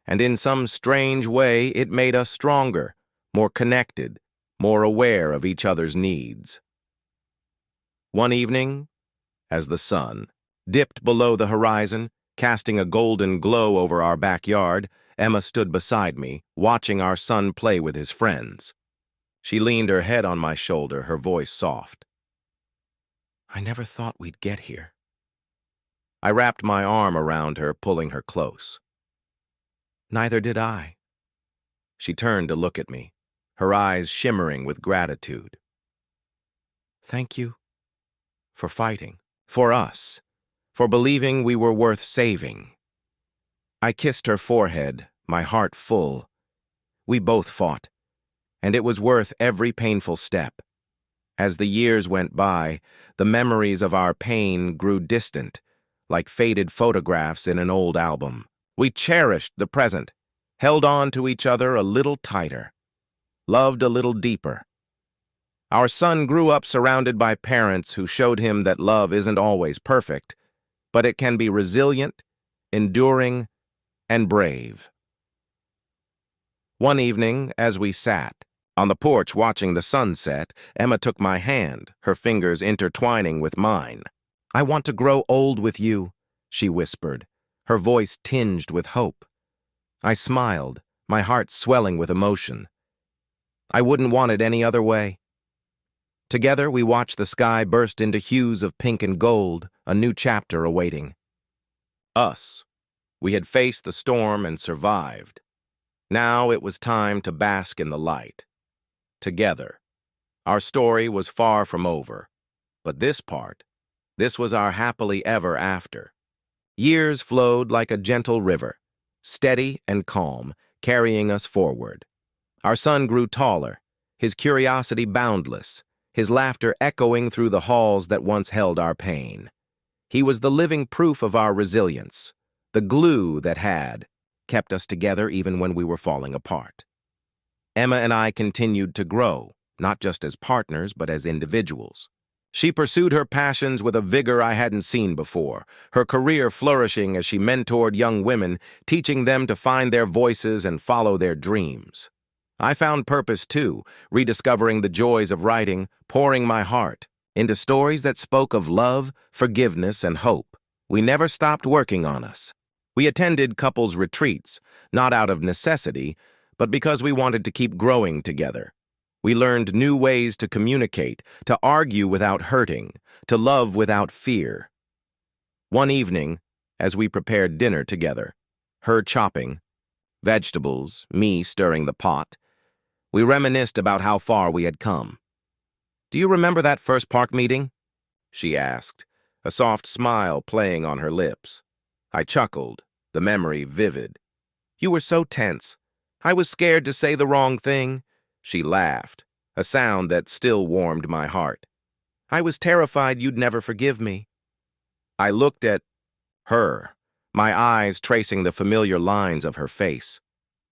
and in some strange way it made us stronger, more connected, more aware of each other's needs. One evening, as the sun dipped below the horizon, casting a golden glow over our backyard, Emma stood beside me, watching our son play with his friends. She leaned her head on my shoulder, her voice soft. "I never thought we'd get here." I wrapped my arm around her, pulling her close. "Neither did I." She turned to look at me, her eyes shimmering with gratitude. "Thank you for fighting, for us, for believing we were worth saving." I kissed her forehead, my heart full. We both fought, and it was worth every painful step. As the years went by, the memories of our pain grew distant, like faded photographs in an old album. We cherished the present, held on to each other a little tighter, loved a little deeper. Our son grew up surrounded by parents who showed him that love isn't always perfect, but it can be resilient, enduring, and brave. One evening, as we sat on the porch watching the sunset, Emma took my hand, her fingers intertwining with mine. "I want to grow old with you," she whispered, her voice tinged with hope. I smiled, my heart swelling with emotion. I wouldn't want it any other way. Together, we watched the sky burst into hues of pink and gold, a new chapter awaiting. Us. We had faced the storm and survived. Now it was time to bask in the light. Together. Our story was far from over. But this was our happily ever after. Years flowed like a gentle river, steady and calm, carrying us forward. Our son grew taller, his curiosity boundless, his laughter echoing through the halls that once held our pain. He was the living proof of our resilience, the glue that had kept us together even when we were falling apart. Emma and I continued to grow, not just as partners, but as individuals. She pursued her passions with a vigor I hadn't seen before, her career flourishing as she mentored young women, teaching them to find their voices and follow their dreams. I found purpose too, rediscovering the joys of writing, pouring my heart into stories that spoke of love, forgiveness, and hope. We never stopped working on us. We attended couples retreats, not out of necessity, but because we wanted to keep growing together. We learned new ways to communicate, to argue without hurting, to love without fear. One evening, as we prepared dinner together, her chopping vegetables, me stirring the pot, we reminisced about how far we had come. "Do you remember that first park meeting?" she asked, a soft smile playing on her lips. I chuckled, the memory vivid. "You were so tense. I was scared to say the wrong thing." She laughed, a sound that still warmed my heart. "I was terrified you'd never forgive me." I looked at her, my eyes tracing the familiar lines of her face,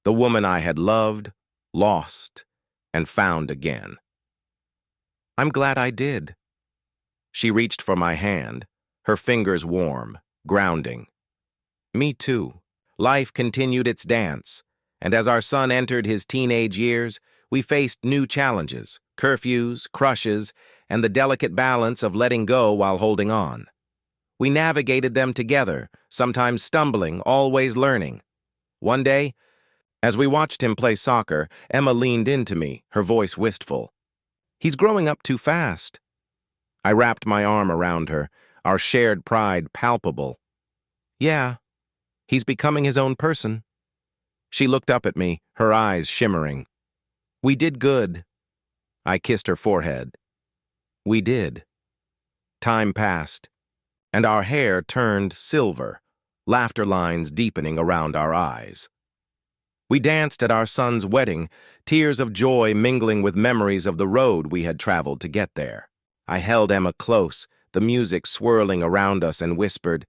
the woman I had loved, lost, and found again. "I'm glad I did." She reached for my hand, her fingers warm, grounding. "Me too." Life continued its dance, and as our son entered his teenage years, we faced new challenges, curfews, crushes, and the delicate balance of letting go while holding on. We navigated them together, sometimes stumbling, always learning. One day, as we watched him play soccer, Emma leaned into me, her voice wistful. "He's growing up too fast." I wrapped my arm around her, our shared pride palpable. "Yeah, he's becoming his own person." She looked up at me, her eyes shimmering. "We did good." I kissed her forehead. We did. Time passed, and our hair turned silver, laughter lines deepening around our eyes. We danced at our son's wedding, tears of joy mingling with memories of the road we had traveled to get there. I held Emma close, the music swirling around us, and whispered,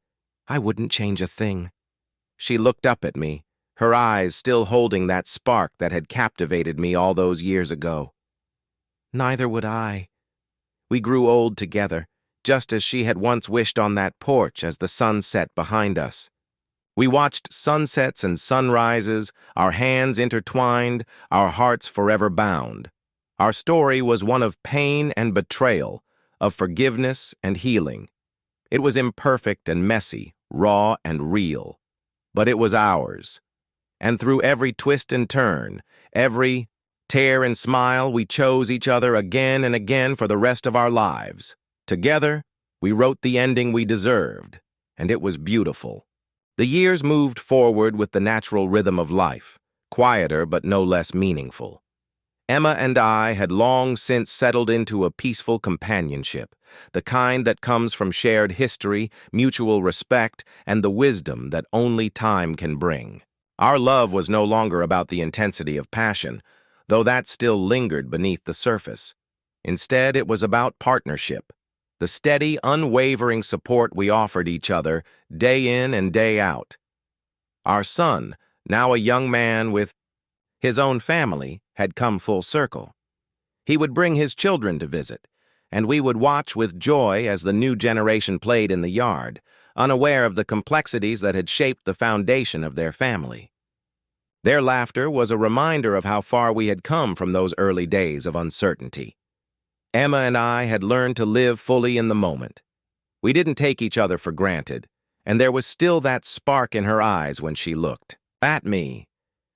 "I wouldn't change a thing." She looked up at me, her eyes still holding that spark that had captivated me all those years ago. "Neither would I." We grew old together, just as she had once wished on that porch as the sun set behind us. We watched sunsets and sunrises, our hands intertwined, our hearts forever bound. Our story was one of pain and betrayal, of forgiveness and healing. It was imperfect and messy, raw and real, but it was ours. And through every twist and turn, every tear and smile, we chose each other again and again for the rest of our lives. Together, we wrote the ending we deserved, and it was beautiful. The years moved forward with the natural rhythm of life, quieter but no less meaningful. Emma and I had long since settled into a peaceful companionship, the kind that comes from shared history, mutual respect, and the wisdom that only time can bring. Our love was no longer about the intensity of passion, though that still lingered beneath the surface. Instead, it was about partnership, the steady, unwavering support we offered each other day in and day out. Our son, now a young man with his own family, had come full circle. He would bring his children to visit, and we would watch with joy as the new generation played in the yard, unaware of the complexities that had shaped the foundation of their family. Their laughter was a reminder of how far we had come from those early days of uncertainty. Emma and I had learned to live fully in the moment. We didn't take each other for granted, and there was still that spark in her eyes when she looked at me,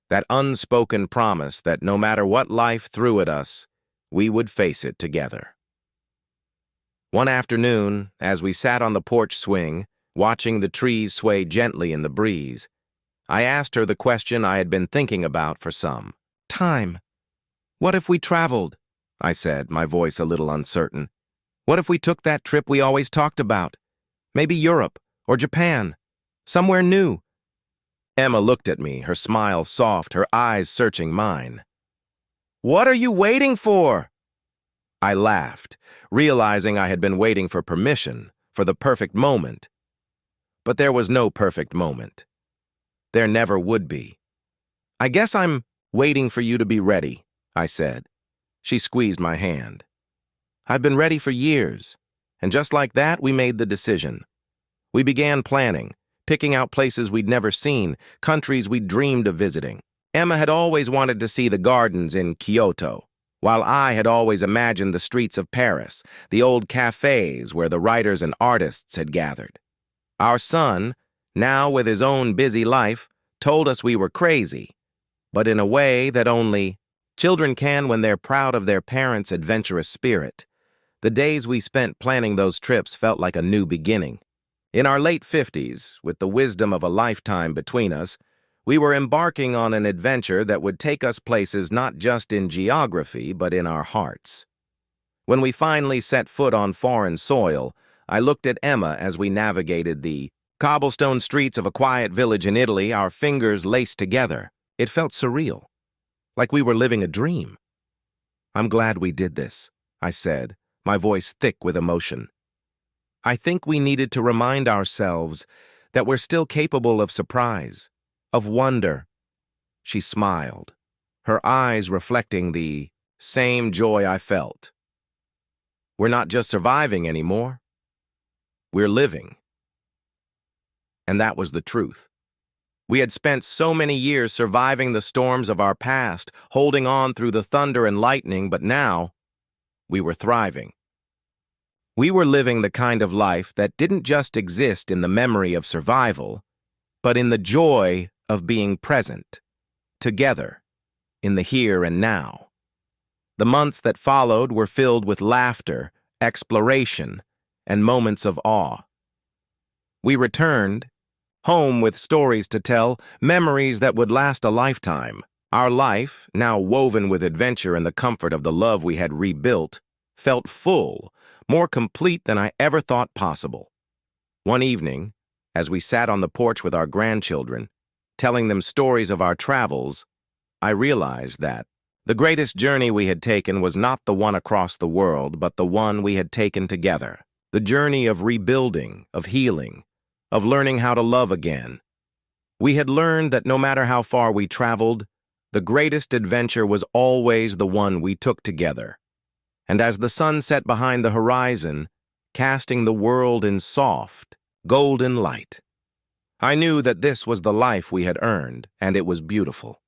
that unspoken promise that no matter what life threw at us, we would face it together. One afternoon, as we sat on the porch swing, watching the trees sway gently in the breeze, I asked her the question I had been thinking about for some time. "What if we traveled?" I said, my voice a little uncertain. "What if we took that trip we always talked about? Maybe Europe or Japan, somewhere new?" Emma looked at me, her smile soft, her eyes searching mine. "What are you waiting for?" I laughed, realizing I had been waiting for permission, for the perfect moment. But there was no perfect moment. There never would be. "I guess I'm waiting for you to be ready," I said. She squeezed my hand. "I've been ready for years." And just like that, we made the decision. We began planning, picking out places we'd never seen, countries we'd dreamed of visiting. Emma had always wanted to see the gardens in Kyoto, while I had always imagined the streets of Paris, the old cafes where the writers and artists had gathered. Our son, now with his own busy life, told us we were crazy, but in a way that only children can when they're proud of their parents' adventurous spirit. The days we spent planning those trips felt like a new beginning. In our late 50s, with the wisdom of a lifetime between us, we were embarking on an adventure that would take us places not just in geography, but in our hearts. When we finally set foot on foreign soil, I looked at Emma as we navigated the cobblestone streets of a quiet village in Italy, our fingers laced together. It felt surreal, like we were living a dream. "I'm glad we did this," I said, my voice thick with emotion. "I think we needed to remind ourselves that we're still capable of surprise, of wonder." She smiled, her eyes reflecting the same joy I felt. We're not just surviving anymore. We're living. And that was the truth. We had spent so many years surviving the storms of our past, holding on through the thunder and lightning, but now we were thriving. We were living the kind of life that didn't just exist in the memory of survival, but in the joy of being present, together, in the here and now. The months that followed were filled with laughter, exploration, and moments of awe. We returned home with stories to tell, memories that would last a lifetime. Our life, now woven with adventure and the comfort of the love we had rebuilt, felt full, more complete than I ever thought possible. One evening, as we sat on the porch with our grandchildren, telling them stories of our travels, I realized that the greatest journey we had taken was not the one across the world, but the one we had taken together. The journey of rebuilding, of healing, of learning how to love again. We had learned that no matter how far we traveled, the greatest adventure was always the one we took together. And as the sun set behind the horizon, casting the world in soft, golden light, I knew that this was the life we had earned, and it was beautiful.